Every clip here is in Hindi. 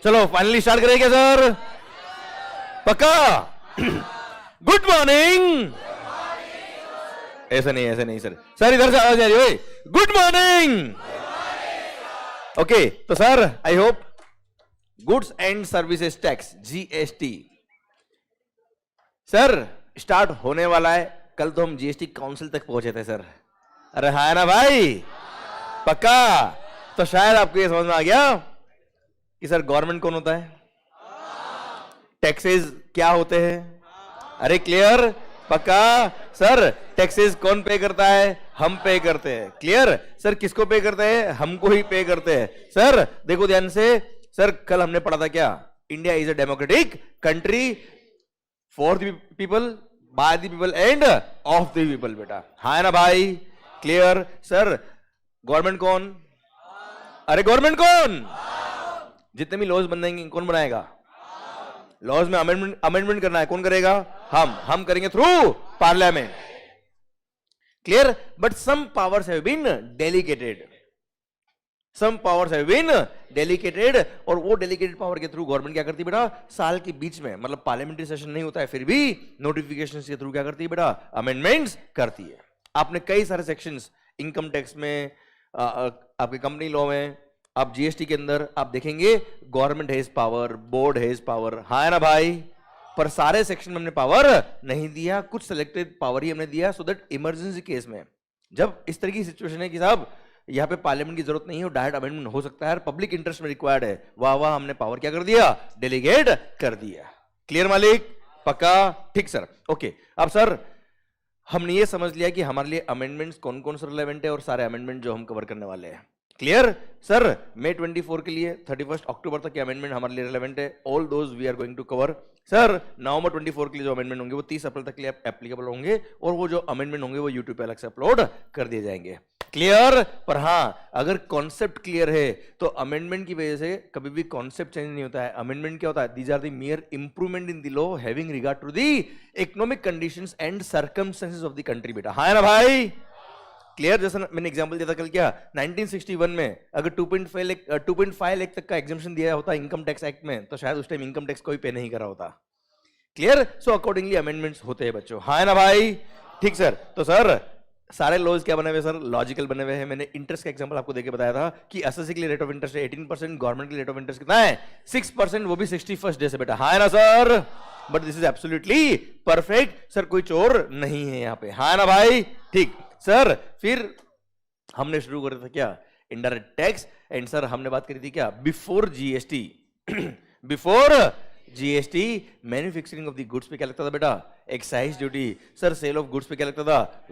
चलो फाइनली स्टार्ट करें क्या सर? पक्का? Good morning. ऐसा नहीं सर, सर इधर से आवाज आ रही है। Good morning. ओके, तो sir I hope goods and services tax GST sir start होने वाला है। कल तो हम जीएसटी काउंसिल तक पहुंचे थे सर। अरे हाँ ना भाई, पक्का? तो शायद आपको ये समझ में आ गया कि सर गवर्नमेंट कौन होता है, टैक्सेस क्या होते हैं। अरे क्लियर? पक्का? सर टैक्सेस कौन पे करता है? हम पे करते हैं। क्लियर? सर किसको पे करते हैं? हमको ही पे करते हैं। सर देखो ध्यान से, सर कल हमने पढ़ा था क्या? India is a democratic country for the people, by the people end of the people. बेटा हाँ ना भाई? क्लियर? सर गवर्नमेंट कौन? अरे गवर्नमेंट कौन? जितने भी लॉज बनेंगे कौन बनाएगा? लॉज में अमेंडमेंट करना है, कौन करेगा? हम करेंगे through parliament. Clear? But some powers have been delegated, और वो डेलीगेटेड पावर के थ्रू गवर्नमेंट क्या करती है बेटा? साल के बीच में, मतलब पार्लियामेंट्री सेशन नहीं होता है फिर भी नोटिफिकेशन के थ्रू क्या करती है बेटा? अमेंडमेंट्स करती है। आपने कई सारे सेक्शंस इनकम टैक्स में, आपके कंपनी लॉ में, आप जीएसटी के अंदर आप देखेंगे government has power, board has power. हाँ है ना भाई? पर सारे सेक्शन में हमने पावर नहीं दिया, कुछ सिलेक्टेड पावर ही हमने दिया, सो दैट इमरजेंसी केस में जब इस तरह की सिचुएशन है कि साहब यहाँ पे पार्लियामेंट की जरूरत नहीं है, डायरेक्ट अमेंडमेंट हो सकता है, पब्लिक इंटरेस्ट में रिक्वायर्ड है, वाह हमने पावर क्या कर दिया? डेलीगेट कर दिया। क्लियर मालिक? पक्का? ठीक सर। ओके, अब सर हमने ये समझ लिया कि हमारे लिए अमेंडमेंट्स कौन कौन से रिलेवेंट है और सारे अमेंडमेंट जो हम कवर करने वाले हैं। क्लियर? सर मई 24 के लिए 31 अक्टूबर तक के अमेंडमेंट हमारे लिए रिलेवेंट है, all those we are going to cover. Sir नवंबर 24 के लिए जो अमेंडमेंट होंगे वो 30 अप्रैल तक के लिए एप्लीकेबल होंगे, और वो जो अमेंडमेंट होंगे वो यूट्यूब पे अलग से अपलोड कर दिए जाएंगे। क्लियर? पर हाँ, अगर कॉन्सेप्ट क्लियर है तो अमेंडमेंट की वजह से कभी भी कॉन्सेप्ट चेंज नहीं होता है। अमेंडमेंट क्या होता है? These are the mere improvement in the law having regard to the economic conditions and circumstances of the country. बेटा हाँ है ना भाई? क्लियर? जैसा मैंने एग्जांपल दिया था कल, क्या 1961 में अगर 2.5 लाख तक का एग्जम्पशन दिया होता इनकम टैक्स एक्ट में, तो शायद उस टाइम इनकम टैक्स कोई पे नहीं करा होता। क्लियर? सो अकॉर्डिंगली अमेंडमेंट्स होते हैं बच्चों। हाँ है ना भाई? ठीक सर। तो सर सारे लॉज क्या बने हुए सर? लॉजिकल बने हुए हैं। मैंने इंटरेस्ट का एग्जांपल आपको देके बताया था कि एसएससी के लिए रेट ऑफ इंटरेस्ट है 18%, गवर्नमेंट के लिए रेट ऑफ इंटरेस्ट कितना है? 6%, वो भी 61st डे से। बेटा हाँ है ना sir? But this is absolutely perfect sir, कोई चोर नहीं है यहाँ पे। हाँ है ना भाई? ठीक सर। फिर हमने शुरू कर था क्या? Indirect tax. एंड सर हमने बात करी थी क्या? Before GST before GST manufacturing of the goods पे क्या लगता था बेटा? Excise duty. Sir sale of goods पे क्या लगता था?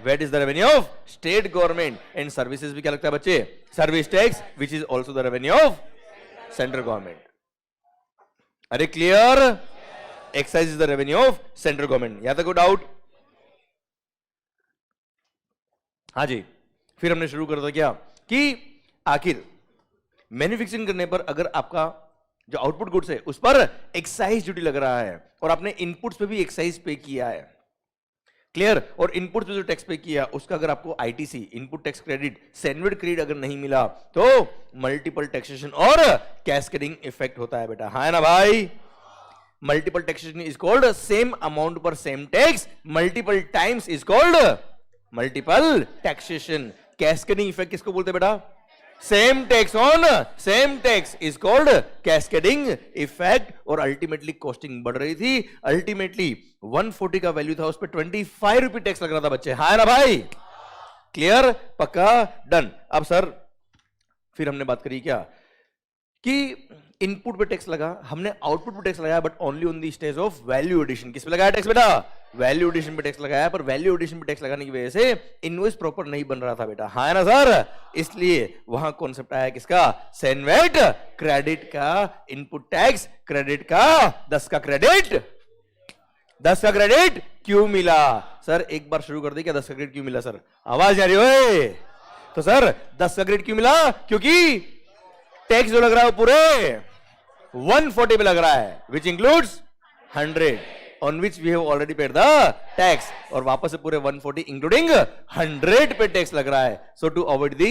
VAT is the revenue of state government. And services भी क्या लगता है बच्चे? Service tax, which is also the revenue of central government. अरे clear? Excise is the revenue of central government. यहां तक कोई डाउट? हाँ जी। फिर हमने शुरू कर दिया क्या कि आखिर मैन्युफैक्चरिंग करने पर अगर आपका जो आउटपुट गुड्स है उस पर एक्साइज ड्यूटी लग रहा है, और आपने इनपुट्स पे भी एक्साइज पे किया है। क्लियर? और इनपुट पे जो टैक्स पे किया उसका अगर आपको ITC, input tax credit, sandwich credit अगर नहीं मिला तो मल्टीपल टैक्सेशन और कैस्केडिंग इफेक्ट होता है। बेटा हाँ है ना भाई? Multiple taxation is called same amount पर same tax, multiple times is called multiple taxation. Cascading effect किसको बोलते हैं बेटा? Same tax on same tax is called cascading effect. और अल्टीमेटली कॉस्टिंग बढ़ रही थी, अल्टीमेटली 140 का वैल्यू था, उस पर 25 रुपए टैक्स लग रहा था बच्चे। हाँ है ना भाई? क्लियर? पक्का? डन। अब सर फिर हमने बात करी क्या कि इनपुट पे टैक्स लगा, हमने आउटपुट पे टैक्स लगाया, but only on the stage of value addition. किस पे लगाया टैक्स बेटा? वैल्यू एडिशन पे टैक्स लगाया, पर वैल्यू एडिशन पे टैक्स लगाने की वजह से इनवॉइस प्रॉपर नहीं बन रहा था बेटा। हाँ है ना सर? इसलिए वहां कॉन्सेप्ट आया किसका? सैनवेट क्रेडिट का। इनपुट टैक्स क्रेडिट का 10 का क्रेडिट, 10 का क्रेडिट क्यों मिला? सर एक बार शुरू कर दे क्या 10 का क्रेडिट क्यों मिला? सर आवाज आ रही हो? तो सर 10 का क्रेडिट क्यों मिला? क्योंकि टैक्स जो लग रहा है पूरे 140 पे लग रहा है, which includes 100 on which we have already paid the tax, और वापस से पूरे 140 इंक्लूडिंग 100 पे टैक्स लग रहा है। So to avoid the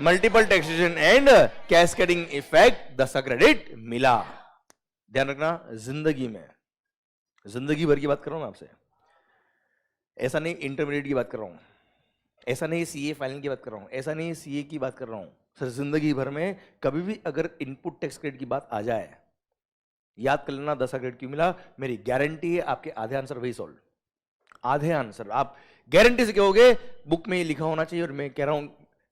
multiple taxation and cascading effect 10 का क्रेडिट मिला। ध्यान रखना, जिंदगी में जिंदगी भर की बात कर रहा हूं मैं आपसे, ऐसा नहीं इंटरमीडिएट की बात कर रहा हूं, ऐसा नहीं सीए फाइनल की बात कर रहा हूं, ऐसा नहीं सीए की बात कर रहा हूं सर। जिंदगी भर में कभी भी अगर इनपुट टैक्स क्रेडिट की बात आ जाए, याद कर लेना 10 का क्रेडिट क्यों मिला। मेरी गारंटी है आपके आधे आंसर वही सॉल्व, आधे आंसर आप गारंटी से कहोगे बुक में ये लिखा होना चाहिए, और मैं कह रहा हूं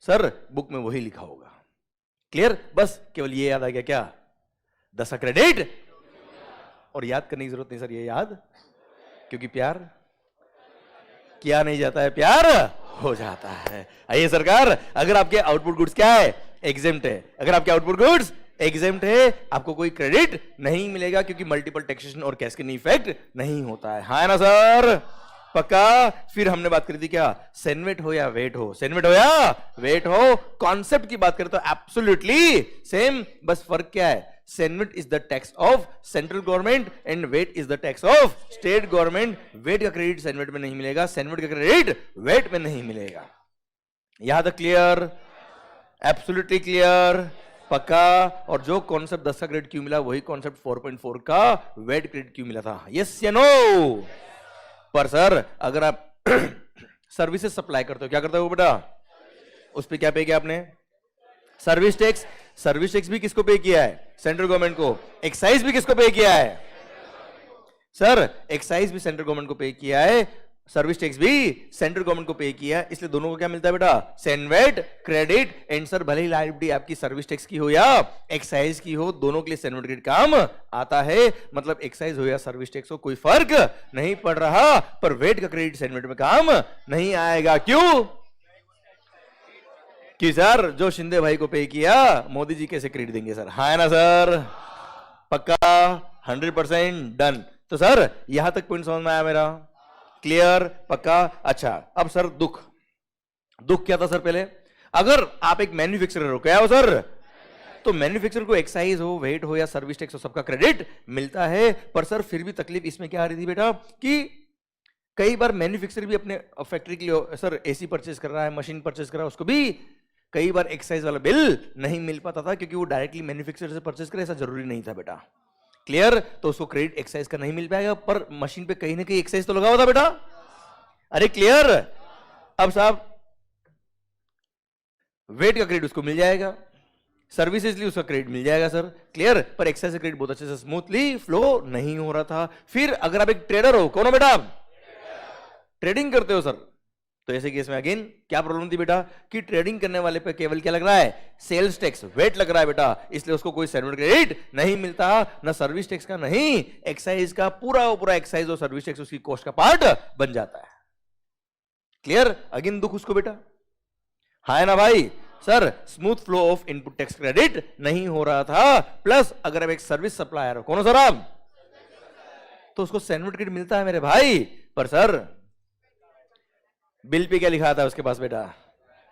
सर बुक में वही लिखा होगा। क्लियर? बस केवल ये याद आ गया क्या, 10 का क्रेडिट, और याद करने की जरूरत नहीं सर, ये याद, क्योंकि प्यार किया नहीं जाता है, प्यार हो जाता है। आइए सरकार, अगर आपके आउटपुट गुड्स क्या है, एग्जेम्प्ट है, अगर आपके आउटपुट गुड्स एग्जेम्प्ट है, आपको कोई क्रेडिट नहीं मिलेगा, क्योंकि मल्टीपल टैक्सेशन और कैस्केडिंग इफेक्ट नहीं होता है। हाँ ना सर, पक्का? फिर हमने बात करी थी क्या, सेनवेट हो या वेट हो, सेनवेट हो या वेट हो, कॉन्सेप्ट की बात करें तो एब्सोल्युटली सेम, बस फर्क क्या है, CENVAT is the tax of central government and VAT is the tax of state government. VAT का क्रेडिट सेनवेट में नहीं मिलेगा, सेनवेट का क्रेडिट वेट में नहीं मिलेगा। यहां तक क्लियर? एब्सोल्युटली क्लियर, पक्का? और जो कॉन्सेप्ट 10 का क्रेडिट क्यों मिला, वही कॉन्सेप्ट 4.4 का वेट क्रेडिट क्यों मिला था। यस या नो? पर सर अगर आप सर्विसेज सप्लाई करते हो, क्या करते हो बेटा, उस पर क्या पे किया आपने, सर्विस टैक्स। सर्विस टैक्स भी किसको पे किया है, सेंट्रल गवर्नमेंट को। एक्साइज भी किसको पे किया है सर, एक्साइज भी सेंट्रल गवर्नमेंट को पे किया है, सर्विस टैक्स भी सेंट्रल गवर्नमेंट को पे किया है, इसलिए दोनों को क्या मिलता है बेटा, सेनवेट क्रेडिट। एंड सर भले ही लायबिलिटी आपकी सर्विस टैक्स की हो या एक्साइज की हो, दोनों के लिए सेनवेट क्रेडिट काम आता है। मतलब एक्साइज हो या सर्विस टैक्स हो, कोई फर्क नहीं पड़ रहा, पर वेट का क्रेडिट सेनवेट में काम नहीं आएगा। क्यों? कि सर जो शिंदे भाई को पे किया, मोदी जी कैसे क्रेडिट देंगे सर। हाँ है ना सर, पक्का 100% डन। तो सर यहां तक पॉइंट समझ में आया मेरा, क्लियर, पक्का? अच्छा अब सर दुख क्या था सर पहले, अगर आप एक मैन्युफैक्चरर हो, क्या हो सर, तो मैन्युफैक्चरर को एक्साइज हो, वेट हो या सर्विस टैक्स हो, सबका क्रेडिट मिलता है। पर सर फिर भी तकलीफ इसमें क्या आ रही थी बेटा, कि कई बार मैन्युफैक्चरर भी अपने फैक्ट्री के लिए सर एसी परचेज कर रहा है, मशीन परचेज कर रहा है, उसको भी कई बार एक्साइज वाला बिल नहीं मिल पाता था, क्योंकि वो डायरेक्टली मैन्युफैक्चरर से परचेज करे, ऐसा जरूरी नहीं था बेटा। क्लियर? तो उसको क्रेडिट एक्साइज का नहीं मिल पाएगा, पर मशीन पे कहीं ना कहीं एक्साइज तो लगा हुआ था बेटा। अरे क्लियर? अब साहब वेट का क्रेडिट उसको मिल जाएगा, सर्विसेज लिए उसका क्रेडिट मिल जाएगा सर, क्लियर? पर एक्साइज का क्रेडिट बहुत अच्छे से स्मूथली फ्लो नहीं हो रहा था। फिर अगर आप एक ट्रेडर हो, कौन हो बेटा आप, ट्रेडिंग करते हो सर, तो ऐसे केस में अगेन क्या प्रॉब्लम थी बेटा, कि ट्रेडिंग करने वाले पे केवल क्या लग रहा है, सेल्स टैक्स, वेट लग रहा है बेटा, इसलिए उसको कोई सेनवेट क्रेडिट नहीं मिलता, ना सर्विस टैक्स का, नहीं एक्साइज का। पूरा एक्साइज और सर्विस टैक्स उसकी कॉस्ट का पार्ट बन जाता है। क्लियर? अगेन दुख उसको बेटा, हाँ है ना भाई? Sir smooth flow of input tax credit नहीं हो रहा था, प्लस अगर आप एक सर्विस सप्लायर हो, कौन हो सर आप, तो उसको सेनवेट क्रेडिट मिलता है मेरे भाई। पर सर बिल पे क्या लिखा था उसके पास बेटा,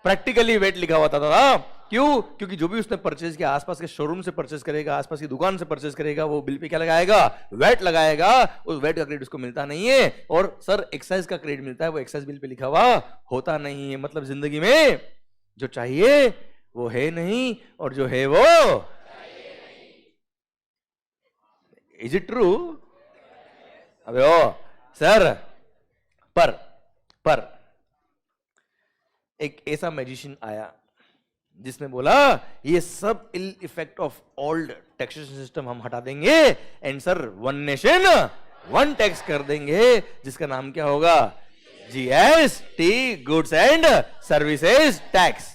प्रैक्टिकली वेट लिखा हुआ था। क्यों? क्योंकि जो भी उसने परचेज किया, आसपास के शोरूम से परचेज करेगा, आसपास की दुकान से परचेज करेगा, वो बिल पे क्या लगाएगा, वेट लगाएगा। उस वेट का क्रेडिट उसको मिलता नहीं है, और सर एक्साइज का क्रेडिट मिलता है, वो एक्साइज बिल पे लिखा हुआ होता नहीं है। मतलब जिंदगी में जो चाहिए वो है नहीं, और जो है वो, इज इट ट्रू? अबे ओ सर, पर एक ऐसा मैजिशियन आया जिसने बोला ये सब ill effect of old taxation system हम हटा देंगे, and sir one nation one tax कर देंगे, जिसका नाम क्या होगा, GST, goods and services tax,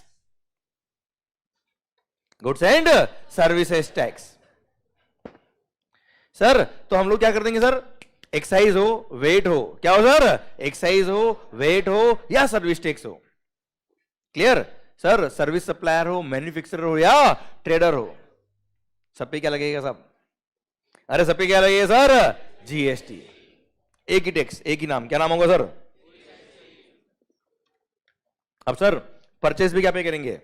goods and services tax. Sir तो हम लोग क्या कर देंगे सर, एक्साइज हो, वेट हो, क्या हो सर, एक्साइज हो, वेट हो या सर्विस टैक्स हो। क्लियर? सर सर्विस सप्लायर हो, मैन्युफैक्चरर हो या ट्रेडर हो, सब पे क्या लगेगा साहब, अरे सब पे क्या लगेगा सर, जीएसटी। एक ही टैक्स, एक ही नाम, क्या नाम होगा सर। अब सर परचेज भी क्या पे करेंगे,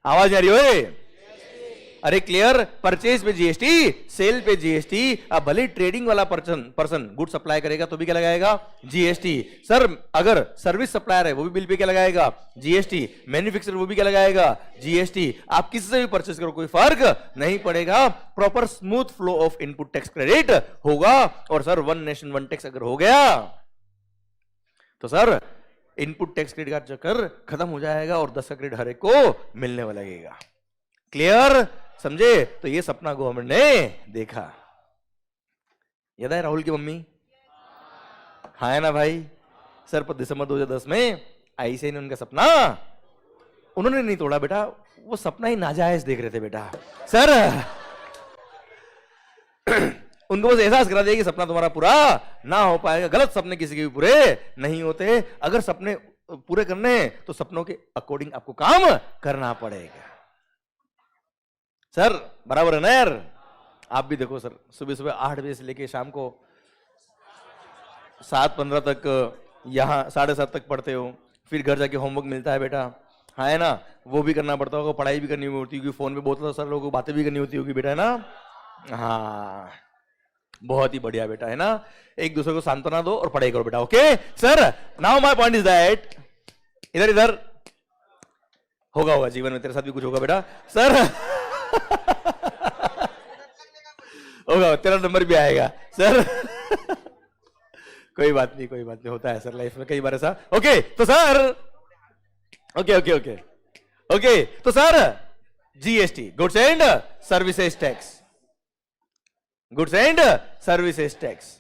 आवाज आ रही हो, अरे क्लियर, परचेज पे जीएसटी, सेल पे जीएसटी। अब भले ट्रेडिंग वाला पर्सन गुड सप्लाई करेगा तो भी क्या लगाएगा? जीएसटी। सर अगर सर्विस सप्लायर है वो भी बिल पे क्या लगाएगा? जीएसटी। मैन्युफैक्चरर वो भी क्या लगाएगा? जीएसटी। आप किसी से भी परचेज करो कोई फर्क नहीं पड़ेगा, proper smooth flow of input tax credit होगा। और sir one nation one tax अगर हो गया तो सर इनपुट टैक्स क्रेडिट का चक्कर खत्म हो जाएगा और 10 का क्रेडिट हर एक को मिलने वाला लगेगा। क्लियर, समझे? तो ये सपना गवर्नमेंट ने देखा। याद है राहुल की मम्मी? हाँ है ना भाई? सर पर दिसंबर 2010 में आईसीआई ने उनका सपना, उन्होंने नहीं तोड़ा बेटा, वो सपना ही नाजायज देख रहे थे बेटा। सर उनको बस एहसास करा दिया कि सपना तुम्हारा पूरा ना हो पाएगा। गलत सपने किसी के भी पूरे नहीं होते। अगर सपने पूरे करने तो सपनों के अकॉर्डिंग आपको काम करना पड़ेगा। सर बराबर है ना यार? आप भी देखो सर, सुबह सुबह 8 बजे से लेके शाम को 7:15 तक यहाँ 7:30 तक पढ़ते हो, फिर घर जाके होमवर्क मिलता है बेटा, हाँ है ना? वो भी करना पड़ता होगा, पढ़ाई भी करनी होती होगी, फोन पे बहुत सारे लोगों को बातें भी करनी होती होगी बेटा, है ना? हाँ बहुत ही बढ़िया बेटा, है ना? एक दूसरे को सांत्वना दो और पढ़ाई करो बेटा। Okay sir, now my point is that, इधर इधर होगा जीवन में तेरे साथ भी कुछ होगा बेटा। सर होगा, तेरा नंबर भी आएगा सर। कोई बात नहीं, कोई बात नहीं, होता है सर लाइफ में कई बार ऐसा। ओके तो sir, okay okay okay okay तो sir GST, goods and services tax, goods and services tax.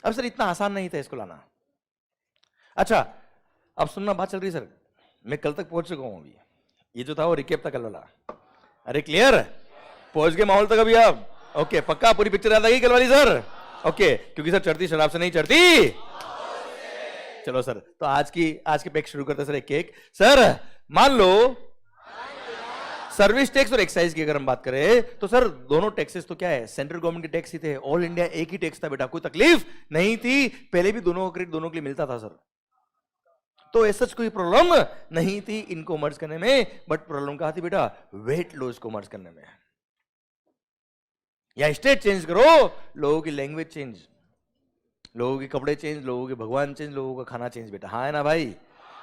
अब सर इतना आसान नहीं था इसको लाना। अच्छा अब सुनना, बात चल रही सर, मैं कल तक पहुंच चुका हूं अभी, ये जो था वो रिकेप था कल वाला। अरे क्लियर, पहुंच गए माहौल तक अभी आप? ओके पक्का पूरी पिक्चर याद आ गई कल वाली सर? ओके क्योंकि सर चढ़ती शराब से नहीं चढ़ती। चलो सर, तो आज के पैक शुरू करते हैं सर एक एक। सर मान लो सर्विस टैक्स और एक्साइज की अगर हम बात करें तो सर दोनों टैक्सेस तो क्या है, सेंट्रल गवर्नमेंट के टैक्स ही थे, ऑल इंडिया एक ही टैक्स था बेटा, कोई तकलीफ नहीं थी। पहले भी दोनों का क्रेडिट दोनों के लिए मिलता था सर, तो ऐसा कोई प्रॉब्लम नहीं थी इनको मर्ज करने में। बट प्रॉब्लम कहां थी बेटा? वेट लॉस को मर्ज करने में। या स्टेट चेंज करो, लोगों की लैंग्वेज चेंज, लोगों के कपड़े चेंज, लोगों के भगवान चेंज, लोगों का खाना चेंज बेटा, हाँ है ना भाई?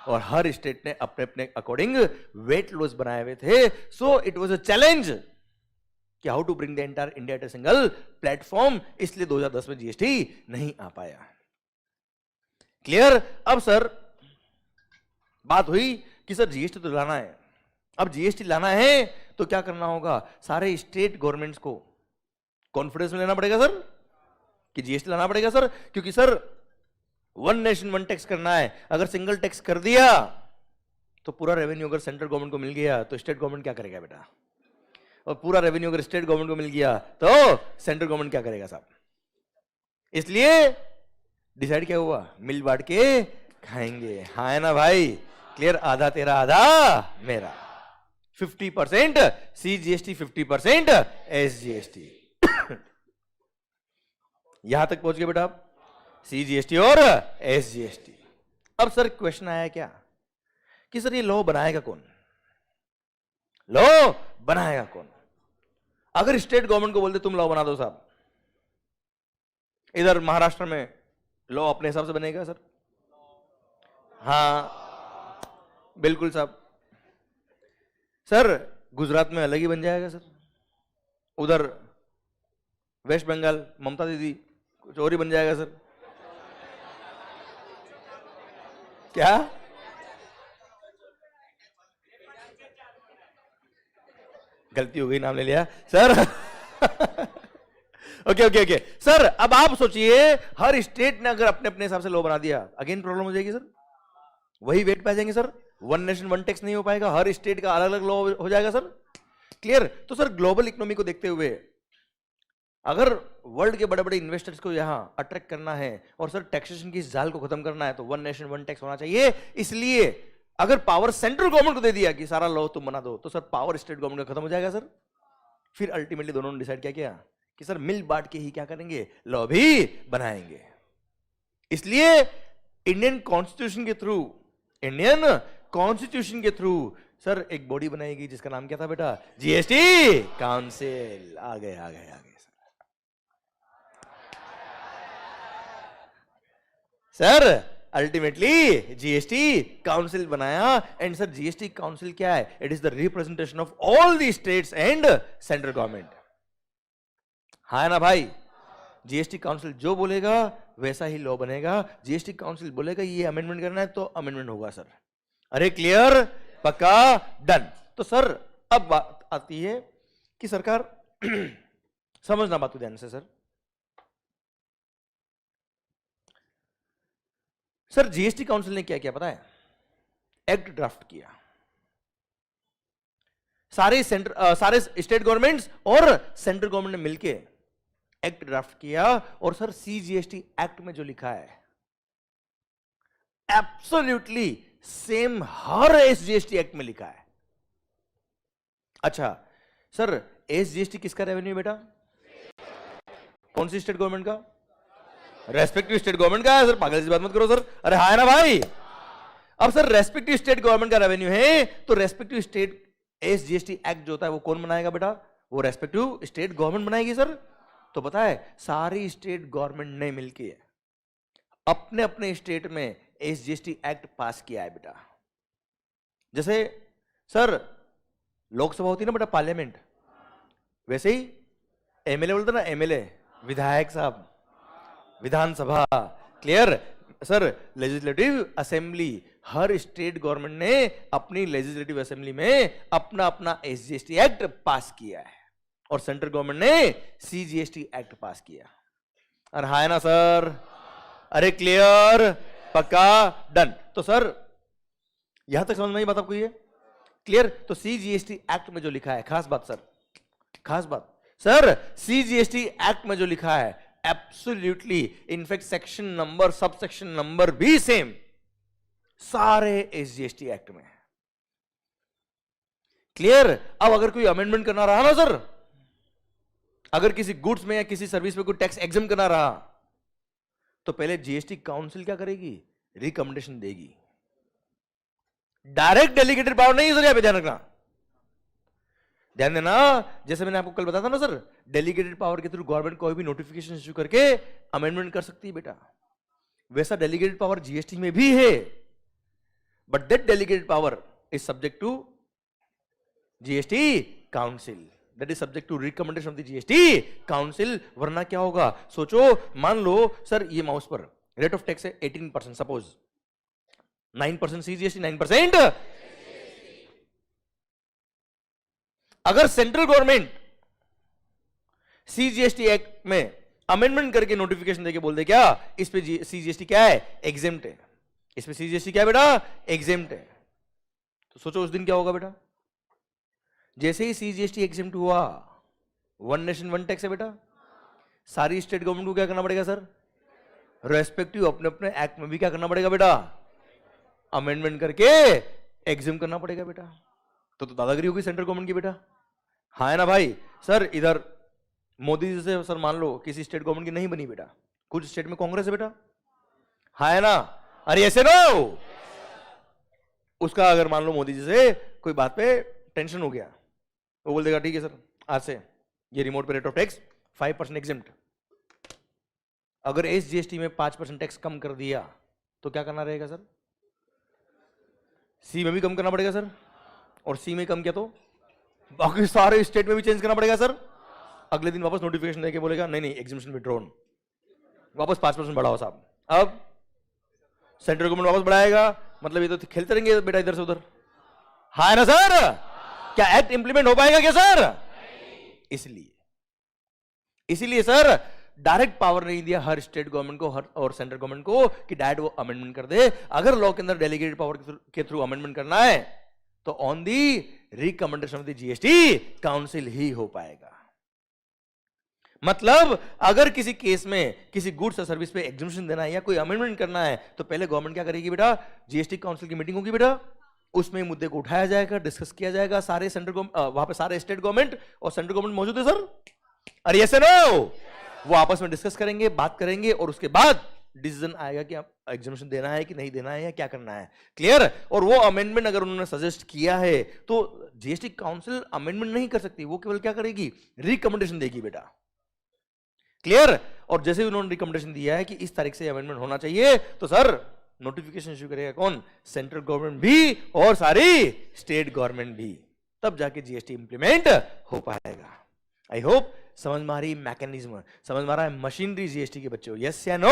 और हर स्टेट ने अपने अपने अकॉर्डिंग वेट लॉस बनाए हुए थे। So it was a challenge कि how to bring the entire India to single platform, इसलिए 2010 में जीएसटी नहीं आ पाया। क्लियर? अब सर बात हुई कि सर जीएसटी तो लाना है, अब जीएसटी लाना है तो क्या करना होगा? सारे स्टेट गवर्नमेंट्स को कॉन्फिडेंस में लेना पड़ेगा सर कि जीएसटी लाना पड़ेगा सर, क्योंकि sir one nation one tax करना है। अगर सिंगल टैक्स कर दिया तो पूरा रेवेन्यू अगर सेंट्रल गवर्नमेंट को मिल गया तो स्टेट गवर्नमेंट क्या करेगा बेटा? और पूरा रेवेन्यू अगर स्टेट गवर्नमेंट को मिल गया तो सेंट्रल गवर्नमेंट क्या करेगा साहब? इसलिए डिसाइड क्या हुआ? मिल बांट के खाएंगे, हाँ है ना भाई? क्लियर, आधा तेरा आधा मेरा, 50% सीजीएसटी, 50% एसजीएसटी। यहां तक पहुंच गए बेटा आप, सीजीएसटी और एसजीएसटी। अब सर क्वेश्चन आया क्या कि सर ये लॉ बनाएगा कौन? लॉ बनाएगा कौन? अगर स्टेट गवर्नमेंट को बोलते तुम लॉ बना दो साहब, इधर महाराष्ट्र में लॉ अपने हिसाब से बनेगा सर? हाँ बिल्कुल साहब। सर गुजरात में अलग ही बन जाएगा सर, उधर वेस्ट बंगाल ममता दीदी कुछ और ही बन जाएगा सर। क्या? गलती हो गई, नाम ले लिया sir. Okay okay okay sir, अब आप सोचिए हर स्टेट ने अगर अपने अपने हिसाब से लॉ बना दिया, अगेन प्रॉब्लम हो जाएगी सर, वही वेट पे आ जाएंगे sir, one nation one tax नहीं हो पाएगा, हर स्टेट का अलग अलग लॉ हो जाएगा सर। क्लियर? तो सर ग्लोबल इकोनॉमी को देखते हुए अगर वर्ल्ड के बड़े बड़े इन्वेस्टर्स को यहां अट्रैक्ट करना है और सर टैक्सेशन की इस जाल को खत्म करना है तो वन नेशन वन टैक्स होना चाहिए। इसलिए अगर पावर सेंट्रल गवर्नमेंट को दे दिया कि सारा लॉ तुम बना दो तो सर पावर स्टेट गवर्नमेंट का खत्म हो जाएगा सर। फिर अल्टीमेटली दोनों ने डिसाइड क्या किया कि सर मिल बांट के ही क्या करेंगे, लॉ भी बनाएंगे। इसलिए इंडियन कॉन्स्टिट्यूशन के थ्रू सर एक बॉडी बनाएगी जिसका नाम क्या था बेटा? GST council. आ गए सर अल्टीमेटली जीएसटी काउंसिल बनाया। एंड सर जीएसटी काउंसिल क्या है? It is the representation of all the states and central government. हाँ ना भाई? जीएसटी काउंसिल जो बोलेगा वैसा ही लॉ बनेगा। जीएसटी काउंसिल बोलेगा ये अमेंडमेंट करना है तो अमेंडमेंट होगा सर। अरे क्लियर? पक्का? डन। तो सर अब बात आती है कि सरकार समझना बात को ध्यान से सर जीएसटी काउंसिल ने क्या किया पता है? एक्ट ड्राफ्ट किया। सारे स्टेट गवर्नमेंट्स और सेंट्रल गवर्नमेंट ने मिलके एक्ट ड्राफ्ट किया। और सर सीजीएसटी एक्ट में जो लिखा है एब्सोल्युटली सेम हर एसजीएसटी एक्ट में लिखा है। अच्छा सर एसजीएसटी किसका रेवेन्यू बेटा? कौन सी स्टेट गवर्नमेंट का? रेस्पेक्टिव स्टेट गवर्नमेंट का है सर। पागल सी बात मत करो सर। अरे हाय ना भाई? अब सर रेस्पेक्टिव स्टेट गवर्नमेंट का रेवेन्यू है तो रेस्पेक्टिव स्टेट एसजीएसटी एक्ट जो होता है वो कौन बनाएगा बेटा? वो रेस्पेक्टिव स्टेट गवर्नमेंट बनाएगी सर। तो पता है सारी स्टेट गवर्नमेंट ने मिलकर अपने अपने स्टेट में एसजीएसटी एक्ट पास किया है बेटा। जैसे सर लोकसभा होती है ना बेटा, पार्लियामेंट, वैसे ही एमएलए बोलते ना, एमएलए विधायक साहब, विधानसभा। Clear sir? लेजिस्लेटिव असेंबली, हर स्टेट गवर्नमेंट ने अपनी लेजिस्लेटिव असेंबली में अपना अपना एसजीएसटी एक्ट पास किया है और सेंट्रल गवर्नमेंट ने सीजीएसटी एक्ट पास किया। अरे हाय ना सर? अरे क्लियर? पक्का? डन। तो सर यहां तक समझ में आई बात आपको? ये क्लियर? तो सीजीएसटी एक्ट में जो लिखा है, खास बात सर, खास बात सर, सीजीएसटी एक्ट में जो लिखा है absolutely, in fact section number, sub section number भी सेम सारे एसजीएसटी एक्ट में। क्लियर? अब अगर कोई अमेंडमेंट करना रहा ना सर, अगर किसी गुड्स में या किसी सर्विस में कोई टैक्स एग्जम करना रहा तो पहले जीएसटी काउंसिल क्या करेगी? रिकमेंडेशन देगी। डायरेक्ट डेलीगेटेड पावर नहीं है सर, यहां पे ध्यान रखना, ध्यान देना। जैसे मैंने आपको कल बताया था ना सर, डेलीगेटेड पावर के थ्रू गवर्नमेंट कोई भी नोटिफिकेशन इश्यू करके अमेंडमेंट कर सकती है बेटा, वैसा डेलीगेटेड पावर जीएसटी में भी है। But that delegated power is subject to GST council, that is subject to recommendation of the GST council. वरना क्या होगा सोचो, मान लो सर ये माउस पर रेट ऑफ टैक्स है 18%, सपोज 9% सीजीएसटी, 9%। अगर सेंट्रल गवर्नमेंट सीजीएसटी एक्ट में अमेंडमेंट करके नोटिफिकेशन देके बोल दे क्या इस पे सीजीएसटी क्या है? एग्जेम्प्ट है। इस पे सीजीएसटी क्या है बेटा? एग्जेम्प्ट है। तो सोचो उस दिन क्या होगा बेटा? जैसे ही सीजीएसटी एग्जेम्प्ट हुआ, वन नेशन वन टैक्स है बेटा, सारी स्टेट गवर्नमेंट को क्या करना पड़ेगा सर? रेस्पेक्टिव अपने अपने एक्ट में भी क्या करना पड़ेगा बेटा? अमेंडमेंट करके एग्जेम करना पड़ेगा बेटा। तो दादागिरी होगी सेंट्रल गवर्नमेंट की बेटा। हाँ है ना भाई? सर इधर मोदी जी से सर मान लो किसी स्टेट गवर्नमेंट की नहीं बनी बेटा, कुछ स्टेट में कांग्रेस है बेटा, हाँ है ना? अरे ऐसे नो, उसका अगर मान लो मोदी जी से कोई बात पे टेंशन हो गया, वो बोल देगा ठीक है सर आज से ये रिमोट पे रेट ऑफ टैक्स 5% एग्जेम्प्ट। अगर एसजीएसटी में 5% टैक्स कम कर दिया तो क्या करना रहेगा सर? सी में भी कम करना पड़ेगा सर, और सी में कम किया तो बाकी सारे स्टेट में भी चेंज करना पड़ेगा सर। अगले दिन वापस नोटिफिकेशन देके बोलेगा नहीं नहीं एग्जेम्पशन विड्रॉन, वापस 5% बढ़ाओ साहब। अब सेंट्रल गवर्नमेंट वापस बढ़ाएगा, मतलब ये तो खेलते रहेंगे बेटा इधर से उधर, हाँ ना सर? क्या एक्ट इंप्लीमेंट हो पाएगा क्या सर? इसीलिए सर डायरेक्ट पावर नहीं दिया हर स्टेट गवर्नमेंट को और सेंट्रल गवर्नमेंट को कि डायरेक्ट वो अमेंडमेंट कर दे। अगर लॉ के अंदर डेलीगेटेड पावर के थ्रू अमेंडमेंट करना है तो on the recommendation of the GST council ही हो पाएगा। मतलब अगर किसी केस में किसी गुड्स और सर्विस पे एग्जम्पशन देना है या कोई अमेंडमेंट करना है तो पहले गवर्नमेंट क्या करेगी बेटा? जीएसटी काउंसिल की मीटिंग होगी बेटा, उसमें मुद्दे को उठाया जाएगा, डिस्कस किया जाएगा। सारे सेंट्रल वहां पे सारे स्टेट गवर्नमेंट और सेंट्रल गवर्नमेंट मौजूद है सर। अरे यस नो, वो आपस में डिस्कस करेंगे, बात करेंगे और उसके बाद डिसीजन आएगा कि आप एग्जामिनेशन देना है कि नहीं देना है या क्या करना है। क्लियर? और वो अमेंडमेंट अगर उन्होंने सजेस्ट किया है तो जीएसटी काउंसिल अमेंडमेंट नहीं कर सकती, वो केवल क्या करेगी, रिकमेंडेशन देगी बेटा। क्लियर? और जैसे उन्होंने रिकमेंडेशन दिया है कि इस तारीख से अमेंडमेंट होना चाहिए, तो सर नोटिफिकेशन इशू करेगा कौन, सेंट्रल गवर्नमेंट भी और सारी स्टेट गवर्नमेंट भी, तब जाके जीएसटी इंप्लीमेंट हो पाएगा। आई होप समझ में आ रही मैकेनिज्म, समझ में आ रहा है मशीनरी जीएसटी के बच्चों, यस या नो?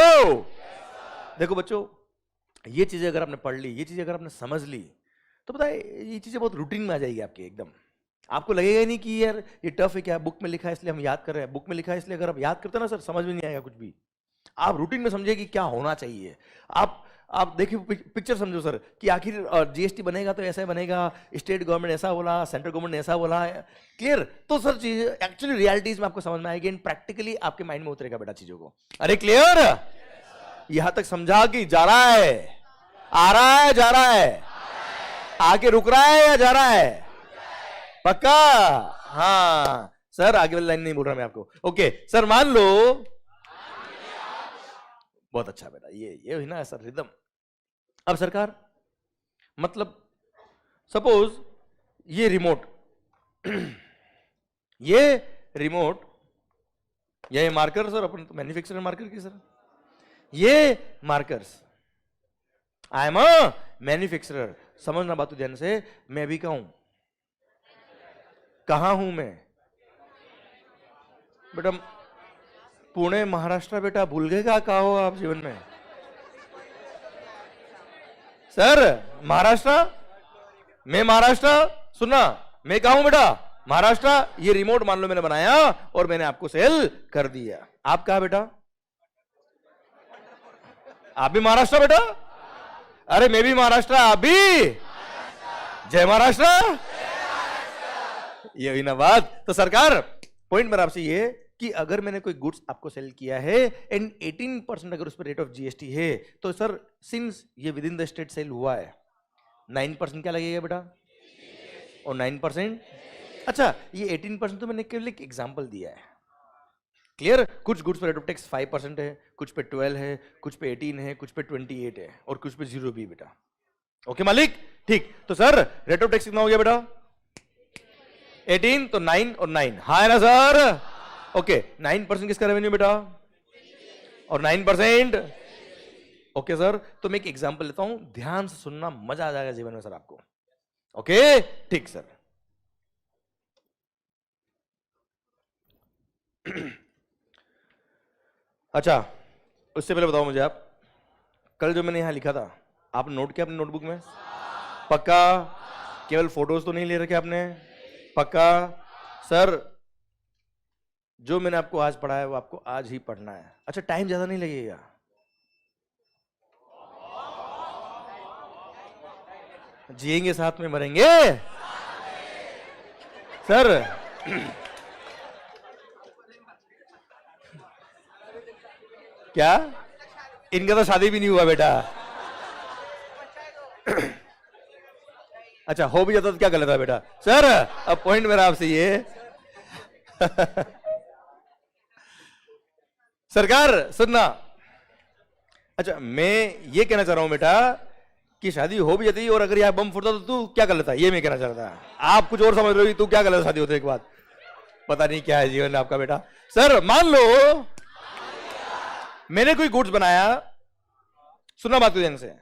देखो बच्चों, ये चीजें अगर आपने पढ़ ली, ये चीजें अगर आपने समझ ली, तो पता है ये चीजें बहुत रूटीन में आ जाएगी आपके एकदम। आपको लगेगा ही नहीं कि यार ये टफ है, क्या बुक में लिखा है इसलिए हम याद कर रहे हैं, बुक में लिखा है इसलिए अगर आप याद करते ना सर समझ में नहीं आएगा कुछ भी। आप रूटीन में समझिए कि क्या होना चाहिए। आप देखिए पिक्चर समझो सर कि आखिर जीएसटी बनेगा तो ऐसा बनेगा, स्टेट गवर्नमेंट ऐसा बोला, सेंट्रल गवर्नमेंट ने ऐसा बोला। क्लियर? तो सर चीज एक्चुअली रियलिटीज में आपको समझ में आएगी एंड प्रैक्टिकली आपके माइंड में उतरेगा बेटा चीजों को। अरे क्लियर? यहां तक समझा कि जा रहा है, आ रहा है, जा रहा है, आके रुक रहा है या जा रहा है? पक्का? हाँ सर, आगे वाली लाइन नहीं बोल रहा मैं आपको। ओके सर, मान लो, बहुत अच्छा बेटा, ये हुई ना सर रिदम। अब सरकार, मतलब सपोज ये रिमोट ये रिमोट या ये मार्कर सर, अपन तो मैन्युफैक्चरर मार्कर की सर, ये markers, I am a manufacturer. समझना बात ध्यान से, मैं भी कहूं कहां हूं मैं बेटा, पुणे महाराष्ट्र बेटा, भूल गए कहा हो आप जीवन में? सर महाराष्ट्र, मैं महाराष्ट्र, सुनना, मैं कहा हूं बेटा, महाराष्ट्र। ये रिमोट मान लो मैंने बनाया और मैंने आपको सेल कर दिया। आप कहा बेटा? आप भी महाराष्ट्र बेटा? अरे मैं भी महाराष्ट्र, आप भी? जय महाराष्ट्र। ये हुई ना बात। तो सरकार, पॉइंट मेरा आपसे ये कि अगर मैंने कोई गुड्स आपको सेल किया है एंड 18% अगर उस पर रेट ऑफ जीएसटी है, तो सर सिंस ये within the state sale हुआ है, 9% क्या लगेगा बेटा? और 9%, अच्छा ये 18% तो मैंने केवल एक एग्जांपल दिया है। क्लियर? कुछ गुड्स पर रेट ऑफ टैक्स 5% है, कुछ पे 12 है, कुछ पे 18 है, कुछ पे 28 है और कुछ पे 0 भी बेटा। ओके मालिक? ठीक। तो सर रेट ऑफ टैक्स कितना हो गया बेटा? 18, तो 9 और 9, हाँ है ना सर? ओके, 9% किसका रेवेन्यू बेटा? और 9%? ओके सर, तो मैं एक एग्जांपल लेता हूं, ध्यान से सुनना, मजा आ जाएगा जीवन में सर आपको। ओके ठीक सर। अच्छा, उससे पहले बताओ मुझे आप, कल जो मैंने यहां लिखा था आप नोट किया अपनी नोटबुक में? पक्का? केवल फोटोज तो नहीं ले रखे आपने? पक्का? सर जो मैंने आपको आज पढ़ा है वो आपको आज ही पढ़ना है। अच्छा, टाइम ज्यादा नहीं लगेगा। जिएंगे साथ में, मरेंगे सर। क्या? इनका तो शादी भी नहीं हुआ बेटा। अच्छा, हो भी जाता तो क्या गलत है बेटा? सर अब पॉइंट मेरा आपसे ये सरकार सुनना, अच्छा मैं ये कहना चाह रहा हूं बेटा कि शादी हो भी जाती और अगर यह बम फुटता तो तू क्या गलत है, ये मैं कहना चाह रहा था। आप कुछ और समझ रहे हो, तू क्या गलत शादी होती है एक बात, पता नहीं क्या है जीवन आपका बेटा। सर मान लो मैंने कोई गुड्स बनाया, सुना बात ध्यान से,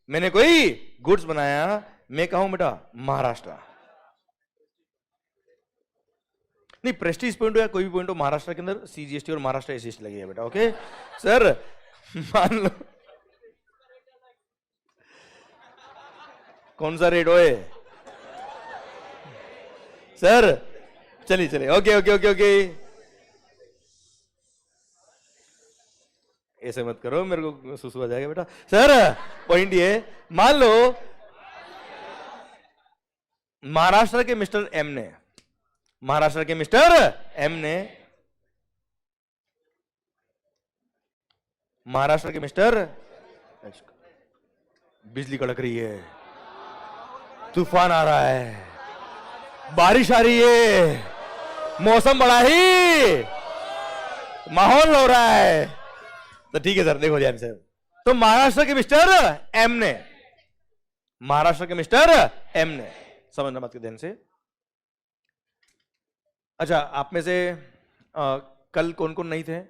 मैंने कोई गुड्स बनाया, मैं कहूं बेटा महाराष्ट्र, नहीं प्रेस्टीज पॉइंट हो या कोई भी पॉइंट हो, महाराष्ट्र के अंदर सीजीएसटी और महाराष्ट्र एसजीएसटी लगेगा बेटा। ओके सर, मान लो कौन सा रेट होए सर? चलिए चलिए, ओके ओके ओके ओके, ऐसे मत करो, मेरे को सुसु आ जाएगा बेटा। सर पॉइंट ये, मान लो महाराष्ट्र के मिस्टर एम ने, महाराष्ट्र के मिस्टर एम ने, महाराष्ट्र के मिस्टर, बिजली कड़क रही है, तूफान आ रहा है, बारिश आ रही है, मौसम बड़ा ही माहौल हो रहा है, तो ठीक है सर, देखो ध्यान से। तो महाराष्ट्र के मिस्टर एम ने, महाराष्ट्र के मिस्टर एम ने, समझना बात के ध्यान से। अच्छा, आप में से कल कौन कौन नहीं थे?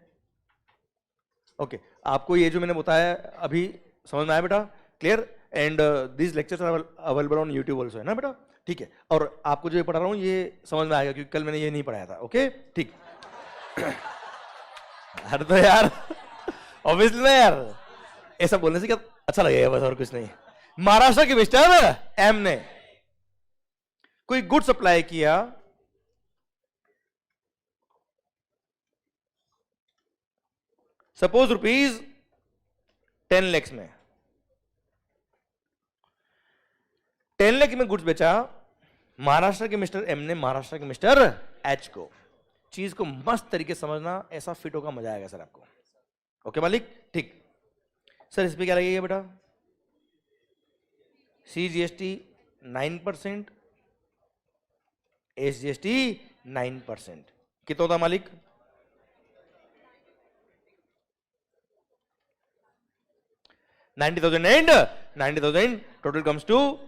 ओके, आपको ये जो मैंने बताया अभी समझ में आया बेटा? Clear? And this lectures are available on YouTube also, है ना बेटा? ठीक है। और आपको जो ये पढ़ा रहा हूँ ये समझ में आएगा क्योंकि कल मैंने ये नहीं पढ़ाया था। ओके, ठीक। अरे तो यार ऑब्वियसली ना यार, ऐसा बोलने से क्या अच्छा लगेगा, बस और कुछ नहीं। महाराष्ट्र के मिस्टर एम ने कोई गुड सप्लाई किया, सपोज रुपीज 10 लाख में, 10 लाख में गुड्स बेचा महाराष्ट्र के मिस्टर एम ने महाराष्ट्र के मिस्टर एच को। चीज को मस्त तरीके से समझना, ऐसा फिट होगा, मजा आएगा सर आपको। ओके मालिक, ठीक। सर इस पे क्या लगेगा बेटा? CGST 9%, SGST 9%। कितना होता मालिक? 90,000 and 90,000 total comes to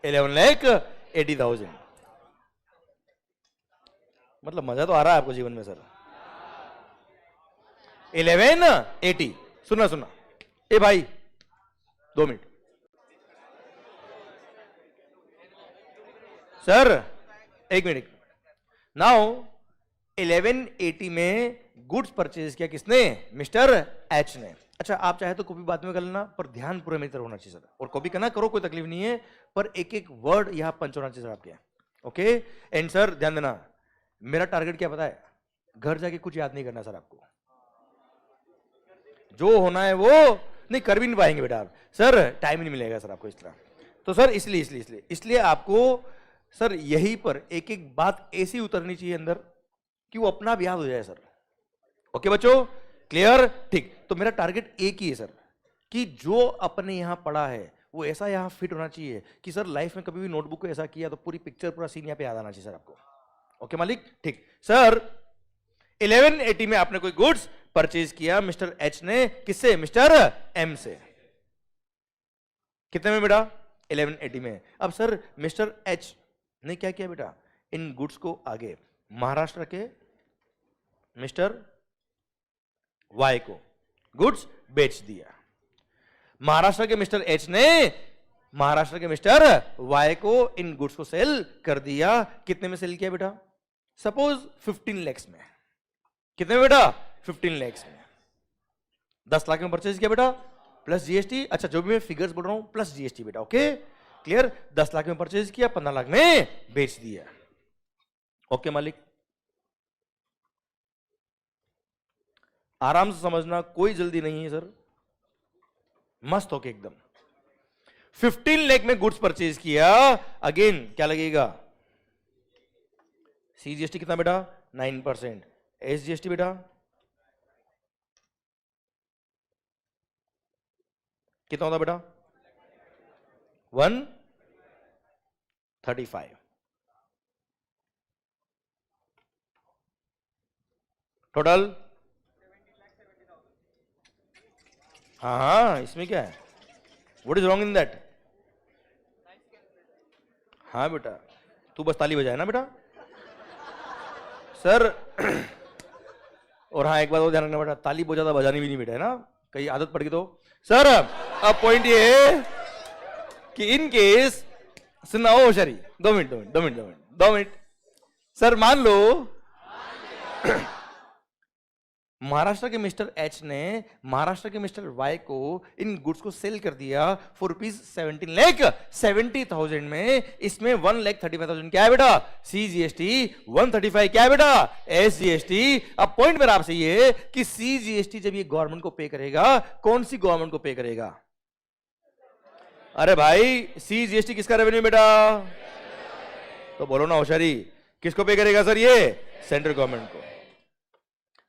11,80,000। मतलब मजा तो आ रहा है आपको जीवन में सर। 1180। सुना सुना, ए भाई 2 मिनट सर, 1 मिनट। नाउ 1180 में गुड्स परचेज किया किसने? मिस्टर एच ने। अच्छा, आप चाहे तो कॉपी बाद में कर लेना, पर ध्यान पूरा मेरी तरफ होना चाहिए सर। और कॉपी करना करो, कोई तकलीफ नहीं है, पर एक एक वर्ड यहां पंच होना चाहिए सर आपके। ओके, एंड सर ध्यान देना, मेरा टारगेट क्या पता है? घर जाके कुछ याद नहीं करना सर आपको, जो होना है वो नहीं कर भी नहीं पाएंगे बेटा आप सर, टाइम नहीं मिलेगा सर आपको इस तरह। तो सर इसलिए आपको सर यहीं पर एक एक बात ऐसी उतरनी चाहिए अंदर कि वो अपना आप याद हो जाए सर। ओके बच्चों, क्लियर? ठीक। तो मेरा टारगेट एक ही है सर कि जो अपने यहां पढ़ा है वो ऐसा यहां फिट होना चाहिए कि सर लाइफ में कभी भी नोटबुक को ऐसा किया तो पूरी पिक्चर, पूरा सीन यहां पे याद आना चाहिए सर आपको। ओके मालिक, ठीक। सर 1180 में आपने कोई गुड्स परचेज किया मिस्टर एच ने, किससे? मिस्टर एम से। कितने में बेटा? 1180 में। अब सर मिस्टर एच ने क्या किया बेटा? इन गुड्स को आगे महाराष्ट्र के मिस्टर वाई को गुड्स बेच दिया। महाराष्ट्र के मिस्टर एच ने महाराष्ट्र के मिस्टर वाई को इन गुड्स को सेल कर दिया। कितने में सेल किया बेटा? सपोज 15 लाख में। कितने में बेटा? 15 लाख में। 10 लाख में परचेज किया बेटा, प्लस जीएसटी। अच्छा, जो भी मैं फिगर्स बोल रहा हूं प्लस जीएसटी बेटा। Okay, clear? 10 लाख में परचेज किया, 15 लाख में बेच दिया। ओके मालिक, आराम से समझना, कोई जल्दी नहीं है सर, मस्त होके एकदम। 15 लाख में गुड्स परचेज किया, अगेन क्या लगेगा? सीजीएसटी कितना बेटा? 9%। एसजीएसटी बेटा कितना होता बेटा? 135। टोटल? हाँ, इसमें क्या है? What is wrong in that? हाँ बेटा, तू बस ताली बजाए ना बेटा सर। और हाँ, एक बात और ध्यान रखना बेटा, ताली बहुत ज्यादा बजानी भी नहीं बेटा, है ना? कहीं आदत पड़ गई तो। सर अब पॉइंट ये है कि इन केस सुना, ओ शरी 2 मिनट सर, मान लो महाराष्ट्र के मिस्टर एच ने महाराष्ट्र के मिस्टर वाई को इन गुड्स को सेल कर दिया फॉर रुपीज 17,70,000 में। इसमें 1,35,000 क्या है बेटा? सीजीएसटी। 135 क्या है बेटा? एसजीएसटी। अब पॉइंट मेरा आपसे ये कि सीजीएसटी जब ये गवर्नमेंट को पे करेगा, कौन सी गवर्नमेंट को पे करेगा? अरे भाई, सीजीएसटी किसका रेवेन्यू बेटा? तो बोलो ना होशियारी, किसको पे करेगा सर? ये सेंट्रल गवर्नमेंट को।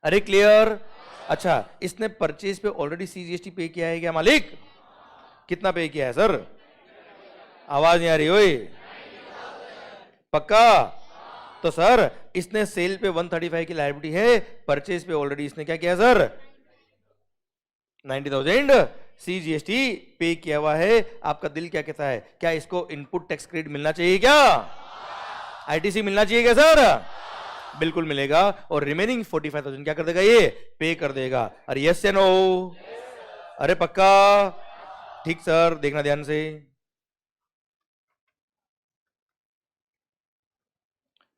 अरे क्लियर? अच्छा, इसने परचेज पे ऑलरेडी सीजीएसटी पे किया है क्या मालिक? कितना पे किया है सर? आवाज नहीं आ रही ओए, पक्का? तो सर इसने सेल पे 135 की लायबिलिटी है, परचेज पे ऑलरेडी इसने क्या किया सर 90,000 सीजीएसटी पे किया हुआ है। आपका दिल क्या कहता है, क्या इसको इनपुट टैक्स क्रेडिट मिलना चाहिए, क्या आईटीसी मिलना चाहिए क्या सर? बिल्कुल मिलेगा। और रिमेनिंग 45,000 क्या कर देगा, ये पे कर देगा। अरे यस या नो? अरे पक्का? ठीक सर, देखना ध्यान से।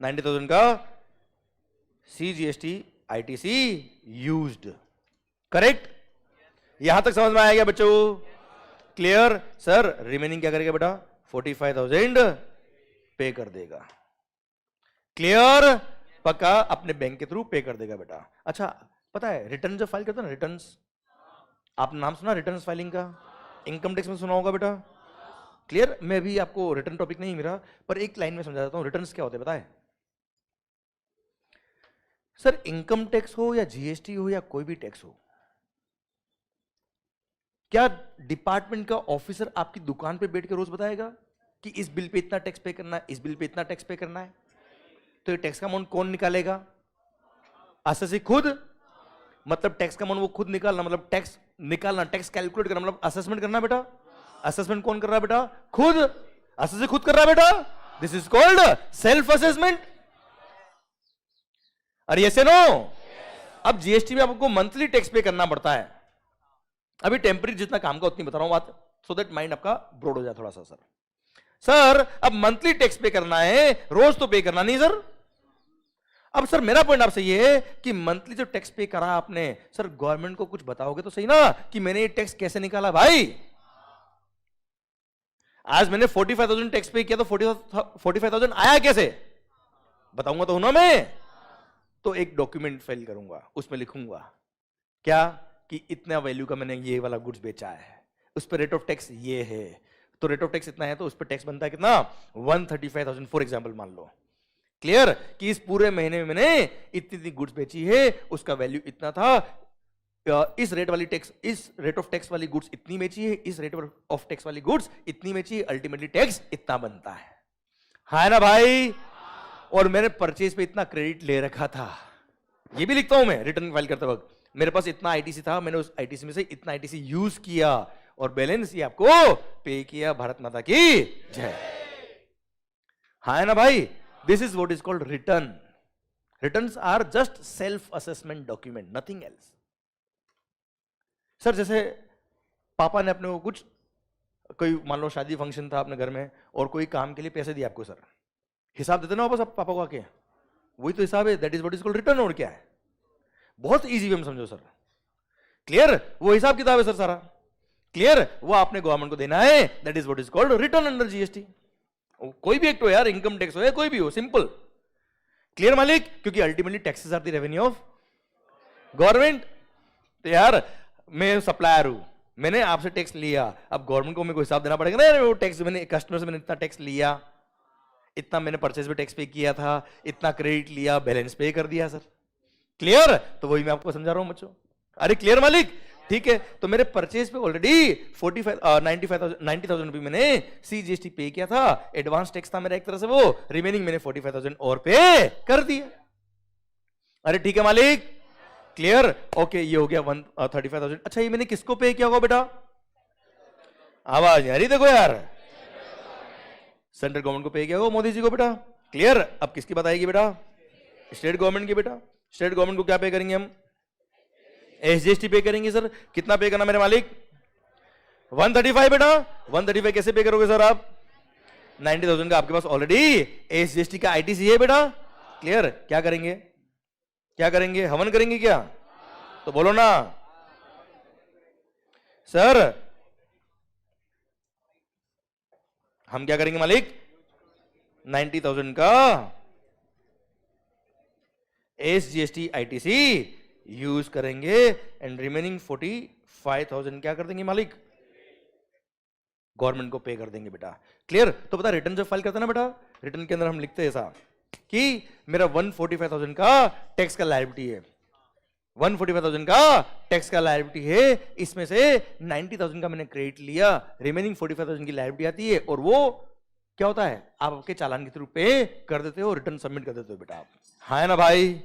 90,000 का सीजीएसटी आईटीसी यूज्ड, करेक्ट? यहां तक समझ में आया क्या बच्चों? क्लियर? सर रिमेनिंग क्या करेगा बेटा, 45,000 पे कर देगा। क्लियर? पक्का? अपने बैंक के थ्रू पे कर देगा बेटा। अच्छा पता है रिटर्न जब फाइल करते हैं ना, रिटर्न्स, आपने नाम सुना रिटर्न्स फाइलिंग का? इनकम टैक्स में सुना होगा बेटा। क्लियर? मैं भी आपको रिटर्न टॉपिक नहीं मेरा, पर एक लाइन में समझा देता हूं रिटर्न्स क्या होते हैं, बताए सर? इनकम टैक्स हो या जीएसटी हो या कोई भी टैक्स हो, क्या डिपार्टमेंट का ऑफिसर आपकी दुकान पे बैठ के रोज बताएगा कि इस बिल पे इतना टैक्स पे करना है, इस बिल पे इतना टैक्स पे करना है? तो ये टैक्स का अमाउंट कौन निकालेगा? असेसी खुद। मतलब टैक्स का अमाउंट वो खुद निकालना, मतलब टैक्स निकालना, टैक्स कैलकुलेट करना, मतलब असेसमेंट करना बेटा। असेसमेंट कौन कर रहा है बेटा? खुद। असेसी खुद कर रहा है बेटा। This is called self assessment. अरे यस या नो? अब जीएसटी में आपको मंथली टैक्स पे करना पड़ता है। अभी टेम्पररी जितना काम का उतनी बता रहा हूं बात, सो दैट माइंड आपका ब्रॉड हो जाए थोड़ा सा। सर अब मंथली टैक्स पे करना है, रोज तो पे करना नहीं सर। अब सर मेरा पॉइंट आपसे ये है कि मंथली जो टैक्स पे करा आपने, सर गवर्नमेंट को कुछ बताओगे तो सही ना कि मैंने ये टैक्स कैसे निकाला भाई। आज मैंने 45,000 टैक्स पे किया तो 45,000 आया कैसे, बताऊंगा तो हूं ना मैं। तो एक डॉक्यूमेंट फाइल करूंगा, उसमें लिखूंगा क्या कि इतना वैल्यू का मैंने ये वाला गुड्स बेचा है, उस पर रेट ऑफ टैक्स ये है, तो रेट ऑफ टैक्स इतना है, तो उस पर टैक्स बनता है कितना 135,000 फॉर एग्जांपल मान लो। क्लियर? कि इस पूरे महीने में मैंने इतनी गुड्स बेची है, उसका वैल्यू इतना था, इस रेट वाली टैक्स, इस रेट ऑफ टैक्स वाली गुड्स इतनी बेची है, इस रेट ऑफ टैक्स वाली गुड्स इतनी बेची है, अल्टीमेटली टैक्स इतना बनता है। हाँ ना भाई? और मैंने परचेज पे इतना क्रेडिट ले रखा था, ये भी लिखता हूं मैं रिटर्न फाइल करते वक्त। मेरे पास इतना आईटीसी था, मैंने उस आईटीसी में से इतना आईटीसी यूज किया और बैलेंस ये आपको पे किया। भारत माता की जय। हाँ ना भाई? This is what is called return. Returns are just self assessment document, nothing else. Sir जैसे पापा ने अपने को कुछ, कोई मान लो शादी फंक्शन था अपने घर में और कोई काम के लिए पैसे दिए आपको, सर हिसाब देते ना वापस आप पापा को आके, वही तो हिसाब है। That is what is called return. और क्या है? बहुत इजी वे में समझो सर। क्लियर? वो हिसाब किताब है सर सारा। क्लियर? वो आपने गवर्नमेंट को देना है, that is what is called return under GST. कोई भी एक्ट हो यार, इनकम टैक्स हो या कोई भी हो, सिंपल। क्लियर मालिक? क्योंकि ultimately taxes are the revenue of government. तो यार मैं सप्लायर हूं, मैंने आपसे टैक्स लिया, अब गवर्नमेंट को मेरे को हिसाब देना पड़ेगा ना, वो टैक्स मैंने कस्टमर से मैंने इतना टैक्स लिया, इतना मैंने परचेज पे टैक्स पे किया था, इतना क्रेडिट लिया, बैलेंस पे कर दिया सर। क्लियर? तो वही मैं आपको समझा रहा हूं बच्चों। अरे क्लियर मालिक? ठीक है, तो मेरे परचेज पे ऑलरेडी 90,000 रुपए मैंने सीजीएसटी पे किया था, एडवांस टैक्स था मेरा एक तरह से वो, रिमेनिंग मैंने 45,000 और पे कर दिया। अरे ठीक है मालिक? क्लियर? ओके, ये हो गया 135,000। अच्छा ये मैंने किसको पे किया होगा बेटा? आवाज नहीं आ रही, देखो यार। सेंट्रल गवर्नमेंट को पे किया होगा, मोदी जी को बेटा। क्लियर? अब किसकी बात आएगी बेटा? स्टेट गवर्नमेंट की बेटा। स्टेट गवर्नमेंट को क्या पे करेंगे हम? एसजीएसटी पे करेंगे सर। कितना पे करना मेरे मालिक? 135 बेटा। 135 कैसे पे करोगे सर आप? 90,000 का आपके पास ऑलरेडी एसजीएसटी का आईटीसी है बेटा। क्लियर? क्या करेंगे? क्या करेंगे? हवन करेंगे क्या? तो बोलो ना सर। हम क्या करेंगे मालिक? 90,000 का एसजीएसटी आईटीसी यूज करेंगे एंड रिमेनिंग 45,000 क्या कर देंगे मालिक? गवर्नमेंट को पे कर देंगे बेटा। क्लियर? तो पता रिटर्न जब फाइल करते हैं ना बेटा, रिटर्न के अंदर हम लिखते हैं ऐसा कि मेरा 145,000 का टैक्स का लायबिलिटी है, 145,000 का टैक्स का लायबिलिटी है, इसमें से 90,000 का मैंने क्रेडिट लिया, रिमेनिंग 45,000 की लायबिलिटी आती है, और वो क्या होता है, आप आपके चालान के थ्रू पे कर देते हो, रिटर्न सबमिट कर देते हो बेटा आप। हाँ है ना भाई,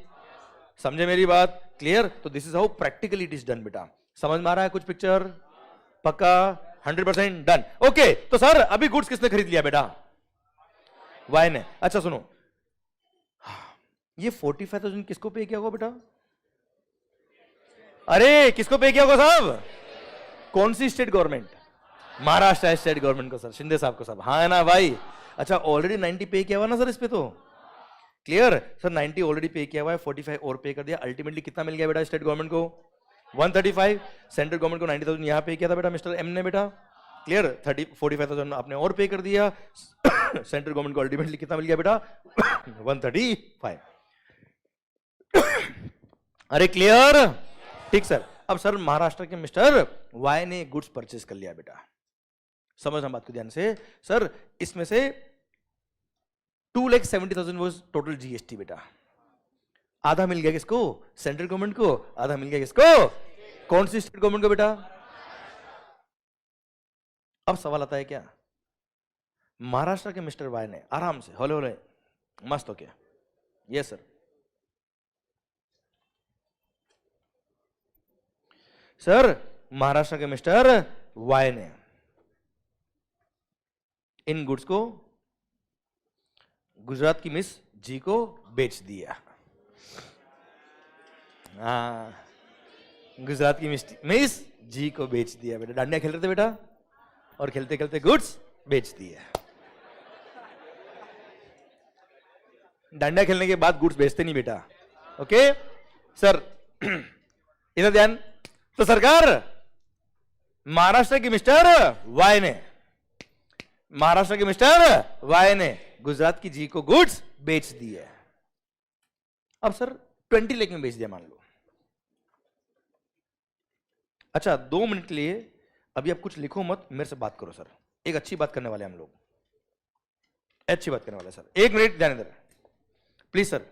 समझे मेरी बात? क्लियर? तो this is how practically it is done बेटा। समझ में आ रहा है कुछ पिक्चर? पक्का? 100% डन। ओके, तो सर अभी गुड्स किसने खरीद लिया बेटा? वाई ने। अच्छा सुनो, ये 45,000 किसको पे किया होगा बेटा? अरे किसको पे किया होगा साहब? कौन सी state government? Maharashtra state government को सर, शिंदे साहब को साहब। हाँ है ना भाई? अच्छा ऑलरेडी 90 पे किया हुआ ना सर इस पे तो? Clear sir? 90 ऑलरेडी पे किया हुआ है, 45 और पे कर दिया। अल्टीमेटली कितना मिल गया बेटा स्टेट गवर्नमेंट को? 135। सेंट्रल गवर्नमेंट को 90,000 यहां पे किया था बेटा मिस्टर एम ने बेटा। क्लियर? 45,000 आपने और पे कर दिया। सेंट्रल गवर्नमेंट को अल्टीमेटली कितना मिल गया बेटा? 135। अरे क्लियर? ठीक सर। अब सर महाराष्ट्र के मिस्टर वाई ने गुड्स परचेज कर लिया बेटा। समझना बात को ध्यान से सर। इसमें से 2,70,000 वॉज टोटल जीएसटी बेटा। आधा मिल गया किसको? सेंट्रल गवर्नमेंट को। आधा मिल गया किसको? कौन सी स्टेट गवर्नमेंट को बेटा? अब सवाल आता है क्या, महाराष्ट्र के मिस्टर वाई ने आराम से होले होले मस्त हो क्या? Yes sir. सर महाराष्ट्र के मिस्टर वाई ने इन गुड्स को गुजरात की मिस जी को बेच दिया। गुजरात की मिस जी को बेच दिया बेटा। डांडिया खेल रहे थे बेटा और खेलते खेलते गुड्स बेच दिया। डांडिया खेलने के बाद गुड्स बेचते नहीं बेटा। ओके सर, इधर ध्यान। तो सरकार महाराष्ट्र के मिस्टर वाई ने गुजरात की जी को गुड्स बेच दिए। अब सर 20 लाख में बेच दिया मान लो। अच्छा 2 मिनट के लिए अभी आप कुछ लिखो मत, मेरे से बात करो सर। एक अच्छी बात करने वाले हम लोग, अच्छी बात करने वाले सर। 1 मिनट ध्यान इधर प्लीज सर।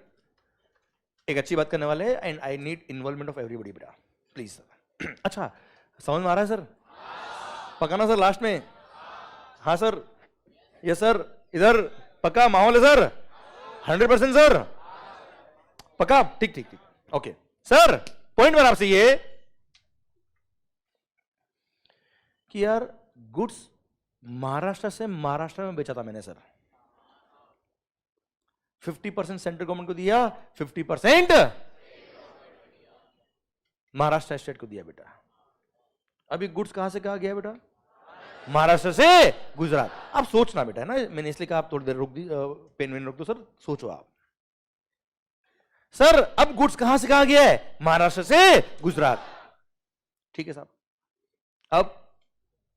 एक अच्छी बात करने वाले and I need involvement of everybody बेटा प्लीज सर। अच्छा समझ में आ रहा है सर? पकाना सर लास्ट में? हाँ सर, यस सर। इधर पक्का माहौल है सर? 100% सर? पक्का? ठीक ठीक ठीक। ओके सर, पॉइंट मेरा आपसे ये कि यार गुड्स महाराष्ट्र से महाराष्ट्र में बेचा था मैंने सर। 50% सेंट्रल गवर्नमेंट को दिया, 50% महाराष्ट्र स्टेट को दिया बेटा। अभी गुड्स कहां से कहा गया बेटा? महाराष्ट्र से गुजरात। आप सोचना बेटा, है ना, मैंने इसलिए कहा आप थोड़ी देर रोक दी, पेन वेन रोक दो सर, सोचो आप। सर अब गुड्स कहां से कहा गया है? महाराष्ट्र से गुजरात। ठीक है साहब।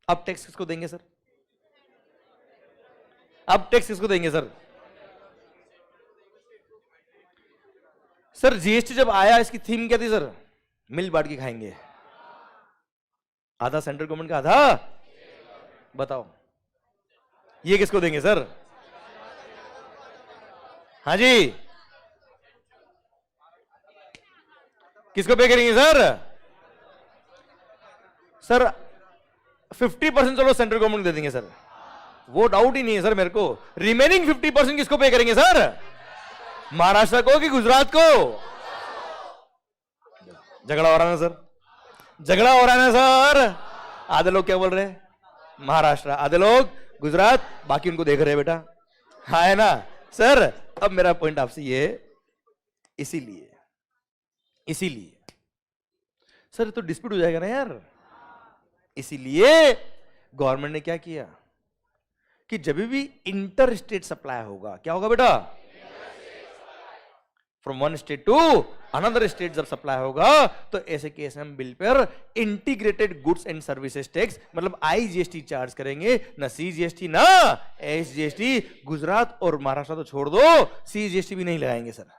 अब टैक्स किसको देंगे सर? अब टैक्स किसको देंगे सर? सर जीएसटी जब आया इसकी थीम क्या थी सर? मिल बांट के खाएंगे। आधा सेंट्रल गवर्नमेंट का, आधा बताओ ये किसको देंगे सर? हाँ जी, किसको पे करेंगे सर? सर 50% चलो सेंट्रल गवर्नमेंट दे देंगे सर, वो डाउट ही नहीं है सर मेरे को। रिमेनिंग 50% किसको पे करेंगे सर? महाराष्ट्र को कि गुजरात को? झगड़ा हो रहा है ना सर? झगड़ा हो रहा है ना सर? आधे लोग क्या बोल रहे हैं? महाराष्ट्र, आधे लोग गुजरात, बाकी उनको देख रहे हैं बेटा। हाँ है ना सर? अब मेरा पॉइंट आपसे ये, इसीलिए सर तो डिस्प्यूट हो जाएगा ना यार। इसीलिए गवर्नमेंट ने क्या किया कि जब भी इंटर स्टेट सप्लाई होगा, क्या होगा बेटा? From one state to another state जब सप्लाई होगा तो ऐसे केस में हम बिल पर integrated goods and services tax मतलब आईजीएसटी चार्ज करेंगे, ना सीजीएसटी ना एसजीएसटी। गुजरात और महाराष्ट्र तो छोड़ दो, सीजीएसटी भी नहीं लगाएंगे सर।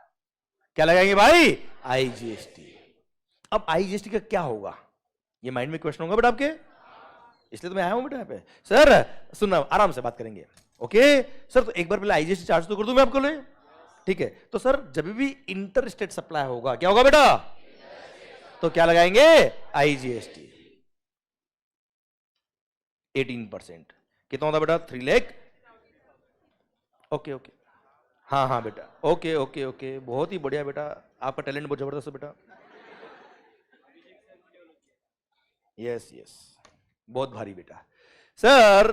क्या लगाएंगे भाई? आईजीएसटी। अब आईजीएसटी का क्या होगा, ये माइंड में क्वेश्चन होगा बेटा आपके, इसलिए तो मैं आया हूं बेटा यहाँ पे। सर सुनना, आराम से बात करेंगे। ओके सर, तो एक बार पहले आईजीएसटी चार्ज तो कर दूं मैं आपको ले, ठीक है? तो सर जब भी इंटर स्टेट सप्लाई होगा क्या होगा बेटा? तो क्या लगाएंगे? आईजीएसटी। 18% कितना होता बेटा? 3 लाख ओके ओके, हाँ हाँ बेटा, ओके ओके ओके, बहुत ही बढ़िया बेटा, आपका टैलेंट बहुत जबरदस्त है बेटा। यस यस, बहुत भारी बेटा। सर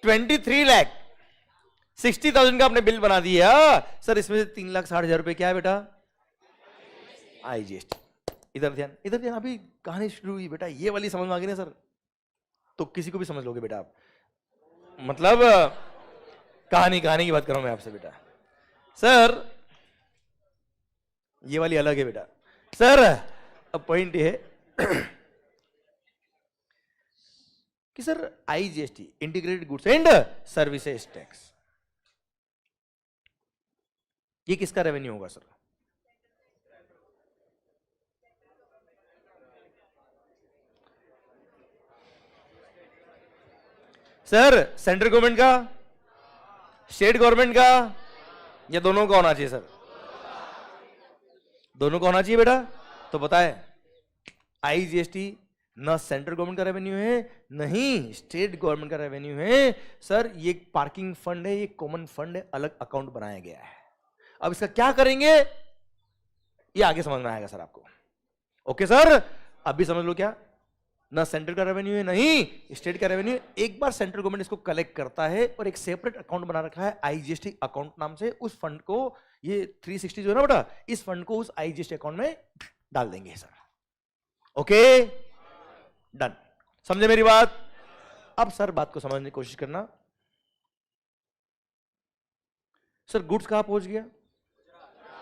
23,60,000 का आपने बिल बना दिया सर, इसमें से 3,60,000 रुपए क्या है बेटा? आईजीएसटी। इधर ध्यान, इधर ध्यान, अभी कहानी शुरू हुई बेटा, ये वाली समझ में आ गई ना सर, तो किसी को भी समझ लोगे बेटा आप। मतलब कहानी कहानी की बात कर रहा हूं मैं आपसे बेटा। सर ये वाली अलग है बेटा। सर अब पॉइंट ये है कि sir IGST, integrated goods and services tax, ये किसका रेवेन्यू होगा सर? सर सेंट्रल गवर्नमेंट का, स्टेट गवर्नमेंट का, या दोनों का होना चाहिए सर? दोनों का होना चाहिए बेटा। तो बताए आईजीएसटी ना सेंट्रल गवर्नमेंट का रेवेन्यू है, नहीं स्टेट गवर्नमेंट का रेवेन्यू है सर। ये पार्किंग फंड है, ये कॉमन फंड है, अलग अकाउंट बनाया गया है। अब इसका क्या करेंगे ये आगे समझ में आएगा सर आपको। ओके सर, अभी समझ लो क्या, ना सेंट्रल का रेवेन्यू है नहीं स्टेट का रेवेन्यू। एक बार सेंट्रल गवर्नमेंट इसको कलेक्ट करता है और एक सेपरेट अकाउंट बना रखा है आईजीएसटी अकाउंट नाम से। उस फंड को, ये 360 जो है ना बेटा, इस फंड को उस आईजीएसटी अकाउंट में डाल देंगे सर। ओके डन, समझे मेरी बात? अब सर बात को समझने की कोशिश करना। सर गुड्स कहां पहुंच गया?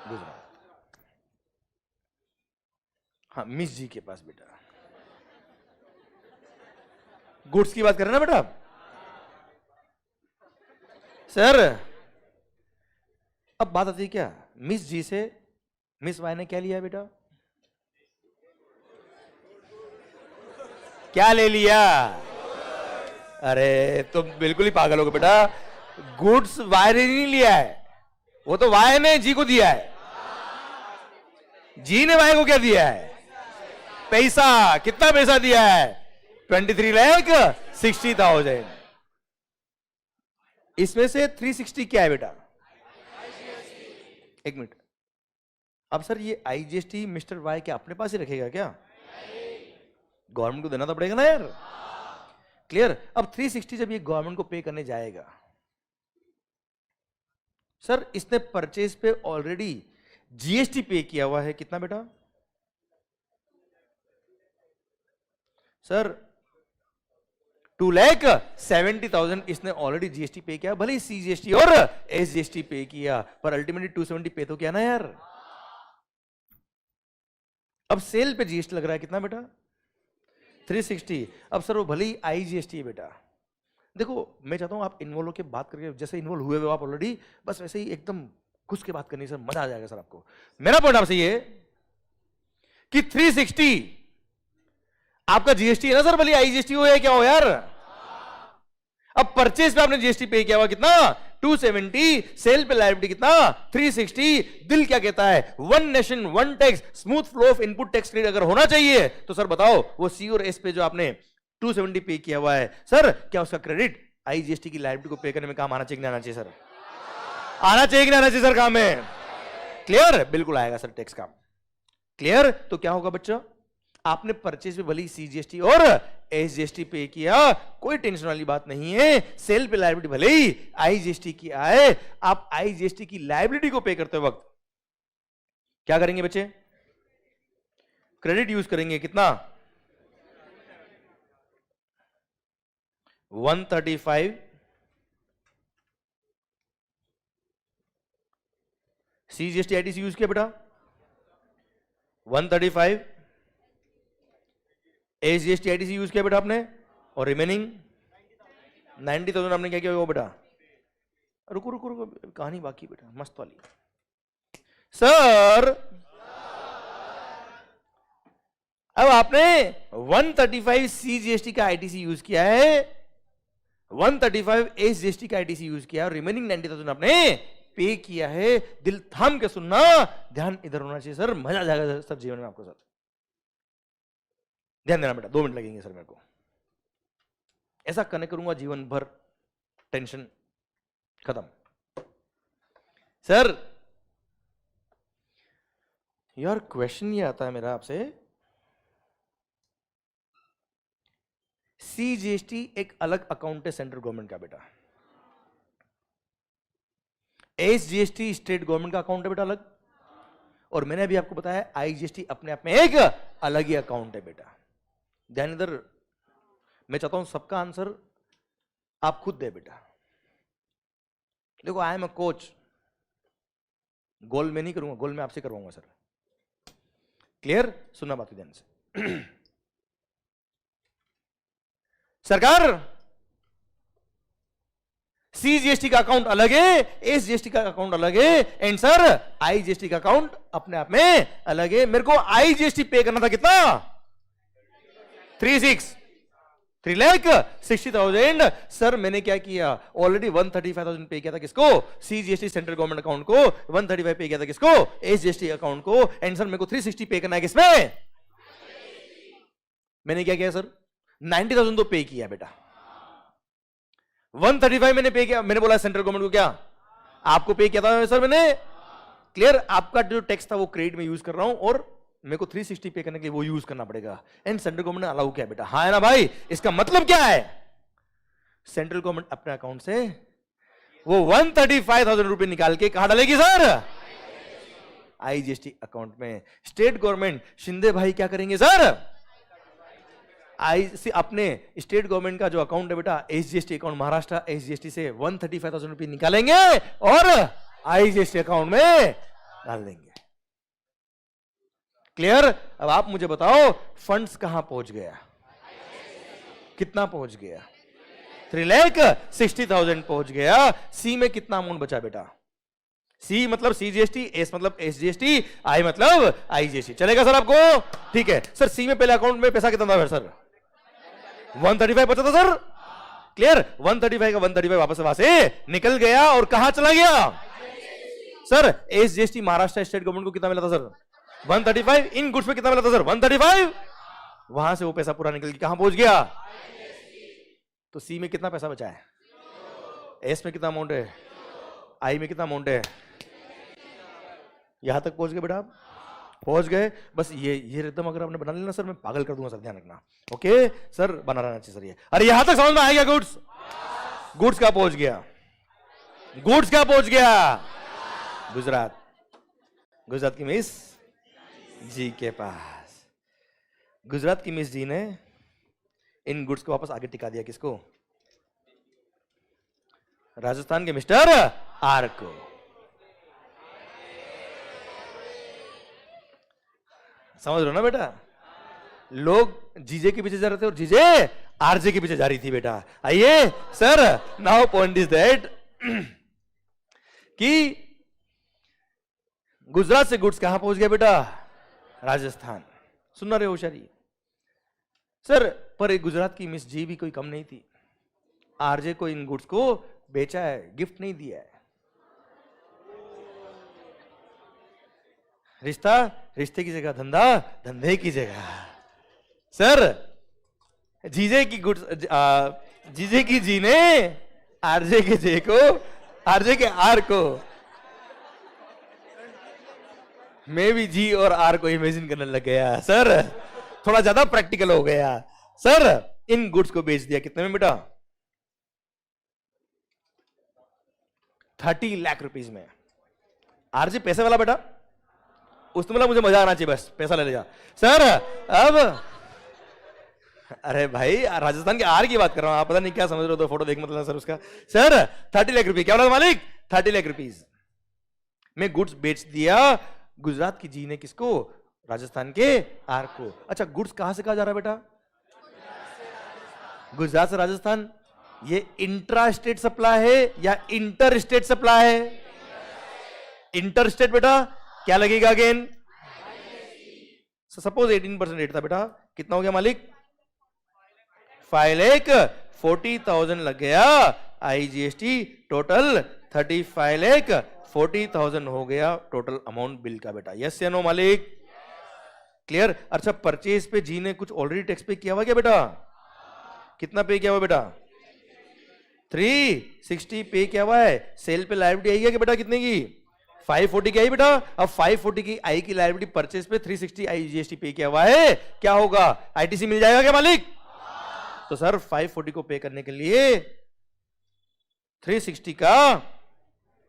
गुजरात। हाँ मिस जी के पास बेटा, गुड्स की बात कर रहे हैं ना बेटा। सर अब बात आती है क्या, मिस जी से मिस वाई ने क्या लिया बेटा? क्या ले लिया? अरे तुम बिल्कुल ही पागल हो गए बेटा। गुड्स वाई ने नहीं लिया है, वो तो वाई ने जी को दिया है। जी ने वाई को क्या दिया है? पैसा। कितना पैसा दिया है? 23,60,000। इसमें से 360 क्या है बेटा? एक मिनट, अब सर ये आईजीएसटी मिस्टर वाई क्या अपने पास ही रखेगा क्या? गवर्नमेंट को देना तो पड़ेगा ना यार। क्लियर? अब 360 जब ये गवर्नमेंट को पे करने जाएगा, सर इसने परचेज पे ऑलरेडी जीएसटी पे किया हुआ है, कितना बेटा? सर 2,70,000 इसने ऑलरेडी जीएसटी पे किया, भले ही सीजीएसटी और एसजीएसटी पे किया, पर अल्टीमेटली 270 पे तो किया ना यार। अब सेल पे जीएसटी लग रहा है, कितना बेटा? 360। अब सर वो भले ही आईजीएसटी है बेटा। देखो मैं चाहता हूं आप इन्वॉल्व होकर बात करके, जैसे इन्वॉल्व हुए हो आप ऑलरेडी, बस वैसे ही एकदम घुस के बात करनी सर, मजा आ जाएगा सर आपको। मेरा पॉइंट आपसे ये कि 360 आपका जीएसटी है ना सर, भले आईजीएसटी हो या क्या हो यार। अब परचेज पे आपने जीएसटी पे किया हुआ कितना? 270। सेल पे लायबिलिटी कितना? 360। दिल क्या कहता है? One nation one tax, smooth flow of input tax credit अगर होना चाहिए तो सर बताओ वो सी और एस पे जो आपने 270 पे किया हुआ है सर, क्या उसका क्रेडिट आईजीएसटी की लायबिलिटी को पे करने में काम आना चाहिए कि नहीं आना चाहिए सर? आना चाहिए कि नहीं आना चाहिए सर काम में? क्लियर? बिल्कुल आएगा सर टैक्स काम। क्लियर? तो क्या होगा बच्चों, आपने परचेज पे भले सीजीएसटी और एसजीएसटी पे किया, कोई टेंशन वाली बात नहीं है। सेल पे लायबिलिटी भले ही आईजीएसटी की आए, आप आईजीएसटी की लायबिलिटी को पे करते वक्त क्या करेंगे बच्चे? क्रेडिट यूज करेंगे। कितना? 135 सीजीएसटी आईटीसी यूज किया बेटा, 135 एसजीएसटी आईटीसी यूज किया बेटा आपने, और रिमेनिंग 90,000 आपने क्या किया बेटा? रुको रुको रुको, कहानी बाकी बेटा, मस्त वाली। सर अब आपने 135 सीजीएसटी का आईटीसी यूज किया है, 135 एसजीएसटी का आईटीसी यूज किया, और रिमेनिंग 90,000 आपने पे किया है। दिल थाम के सुनना, ध्यान इधर होना चाहिए सर, मजा आ जाएगा सर जीवन में आपको। सर ध्यान देना बेटा, 2 मिनट लगेंगे सर मेरे को। ऐसा करने करूंगा जीवन भर, टेंशन खत्म। सर यार क्वेश्चन ये आता है मेरा आपसे, CGST एक अलग अकाउंट है सेंट्रल गवर्नमेंट का बेटा, SGST स्टेट गवर्नमेंट का अकाउंट है बेटा अलग, और मैंने अभी आपको बताया IGST अपने आप में एक अलग ही अकाउंट है बेटा। ध्यान इधर, मैं चाहता हूं सबका आंसर आप खुद दे बेटा। देखो आई एम अ कोच, गोल में नहीं करूंगा, गोल में आपसे करवाऊंगा सर। क्लियर? सुनना बात ध्यान से। सरकार CGST का अकाउंट अलग है, SGST का अकाउंट अलग है, एंड सर IGST का अकाउंट अपने आप में अलग है। मेरे को IGST पे करना था कितना? 3,60,000। सर मैंने क्या किया, ऑलरेडी 135,000 पे किया था किसको? CGST सेंट्रल गवर्नमेंट अकाउंट को। 135 पे किया था किसको? SGST अकाउंट को। एंड सर मेरे को 360 पे करना है किसमें? मैंने क्या किया सर? 90,000 तो पे किया बेटा, 135 मैंने पे किया। मैंने बोला सेंट्रल गवर्नमेंट को क्या आपको पे किया था सर मैंने। क्लियर? आपका जो टैक्स था वो क्रेडिट में यूज कर रहा हूं, और मेरे को 360 पे करने के लिए वो यूज करना पड़ेगा। एंड सेंट्रल गवर्नमेंट ने अलाउ किया बेटा। हाँ है ना भाई? इसका मतलब क्या है? सेंट्रल गवर्नमेंट अपने अकाउंट से वो 135,000 रुपए निकाल के कहां डालेगी सर? IGST अकाउंट में। स्टेट गवर्नमेंट शिंदे भाई क्या करेंगे सर? अपने स्टेट गवर्नमेंट का जो अकाउंट है बेटा SGST अकाउंट, महाराष्ट्र SGST से 135,000 रुपए निकालेंगे और IGST अकाउंट में डाल देंगे। क्लियर? अब आप मुझे बताओ फंड्स कहां पहुंच गया? कितना पहुंच गया? 3,60,000 पहुंच गया। C में कितना अमाउंट बचा बेटा? C मतलब CGST, S मतलब SGST, I मतलब IGST। चलेगा सर आपको? ठीक है सर। C में पहले अकाउंट में पैसा कितना था सर? 135 बचा था सर। क्लियर? 135 का 135 वापस वहां से निकल गया और कहां चला गया sir? SGST Maharashtra state government को कितना मिला था सर? 135। इन गुड्स पे कितना मिला था सर? 135। वहां से वो पैसा पूरा निकल के कहां पहुंच गया? तो C में कितना पैसा बचा है? S में कितना अमाउंट है? I में कितना अमाउंट है? यहां तक पहुंच गए बेटा आप? पहुंच गए। बस ये रिदम अगर आपने बना लेना सर, मैं पागल कर दूंगा सर, ध्यान रखना। ओके सर, बना रहना चाहिए सर ये। अरे यहां तक समझ में आ गया? गुड्स, गुड्स कहां पहुंच गया? गुड्स कहां पहुंच गया? गुजरात। गुजरात की मिस जी के पास। गुजरात की मिस जी ने इन गुड्स को वापस आगे टिका दिया किसको? राजस्थान के मिस्टर आर को। समझ रहे हो ना बेटा? लोग जीजे के पीछे जा रहे थे और जीजे आरजे के पीछे जा रही थी बेटा। आइए sir, now point is that कि गुजरात से गुड्स कहां पहुंच गया बेटा? राजस्थान। सुन रहे हो होशियारी सर? पर एक गुजरात की मिस जी भी कोई कम नहीं थी। आरजे को इन गुड्स को बेचा है, गिफ्ट नहीं दिया है। रिश्ता रिश्ते की जगह, धंधा धंधे की जगह। सर जीजे की गुड्स, जीजे की जी ने आरजे के जे को, आरजे के आर को, मैं भी जी और आर को इमेजिन करने लग गया सर, थोड़ा ज्यादा प्रैक्टिकल हो गया सर। इन गुड्स को बेच दिया कितने में बेटा? 30 लाख रुपीस में। आरजे पैसे वाला बेटा, उसने बोला मुझे मजा आना चाहिए, बस पैसा ले जा सर। अब अरे भाई राजस्थान के आर की बात कर रहा हूं, आप पता नहीं क्या समझ रहे हो, तो फोटो देख मतलब सर उसका। सर 30 लाख रुपए। क्या बोला मालिक? 30 लाख रुपीस में गुड्स बेच दिया गुजरात की जी ने किसको? राजस्थान के आर को। अच्छा गुड्स कहां से कहा जा रहा है बेटा? गुजरात से राजस्थान। ये इंट्रा स्टेट सप्लाई है या इंटर स्टेट सप्लाई है? इंटर स्टेट बेटा। क्या लगेगा अगेन? सपोज 18% रेट था बेटा, कितना हो गया मालिक? 5,40,000 लग गया IGST, टोटल 35,40,000 हो गया टोटल अमाउंट बिल का बेटा। यस या नो मालिक? क्लियर? अच्छा परचेज पे जी ने कुछ ऑलरेडी टैक्स पे किया हुआ क्या बेटा? कितना पे किया हुआ बेटा? 360 पे किया हुआ है। सेल पे लायबिलिटी आई है कि बेटा कितने की? 540 की आई बेटा। अब 540 की आई की लायबिलिटी परचेज पे 360 आई जीएसटी पे किया हुआ है, क्या होगा? आईटीसी मिल जाएगा क्या मालिक? तो सर 540 को पे करने के लिए 360 का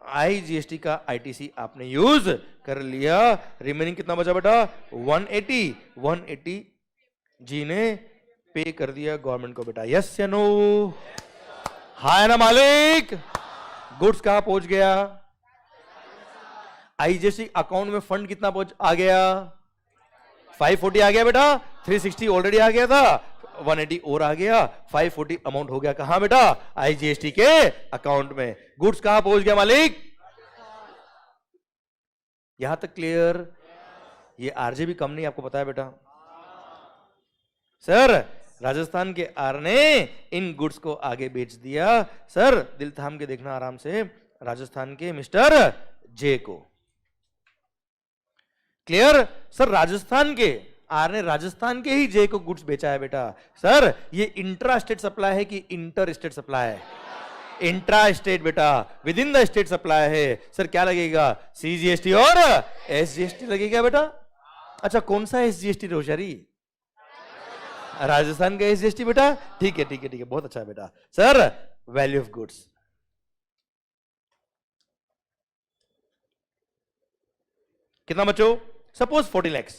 आईजीएसटी का आईटीसी आपने यूज कर लिया। रिमेनिंग कितना बचा बेटा? 180 जी ने पे कर दिया गवर्नमेंट को बेटा। यस या नो? हाँ ना मालिक? गुड्स कहां पहुंच गया? आईजीएसटी अकाउंट में फंड कितना आ गया? 540 आ गया बेटा। 360 ऑलरेडी आ गया था, 180 और आ गया। 540 अमाउंट हो गया कहां बेटा? आईजीएसटी के अकाउंट में। गुड्स कहां पहुंच गया मालिक? यहां तक क्लियर? ये आरजे भी कम नहीं, आपको पता है बेटा। सर राजस्थान के आर ने इन गुड्स को आगे बेच दिया। सर दिल थाम के देखना आराम से, राजस्थान के मिस्टर जे को। क्लियर? सर राजस्थान के आर ने राजस्थान के ही जे को गुड्स बेचा है बेटा। सर ये इंट्रा स्टेट सप्लाई है कि इंटर स्टेट सप्लाई है? इंट्रा स्टेट बेटा, with in the state supply है। सर क्या लगेगा? सीजीएसटी और एसजीएसटी लगेगा बेटा। अच्छा कौन सा एसजीएसटी रोशरी? राजस्थान का एसजीएसटी बेटा। ठीक है ठीक है ठीक है, बहुत अच्छा है बेटा। सर वैल्यू ऑफ गुड्स कितना बच्चों? सपोज 40 लैक्स।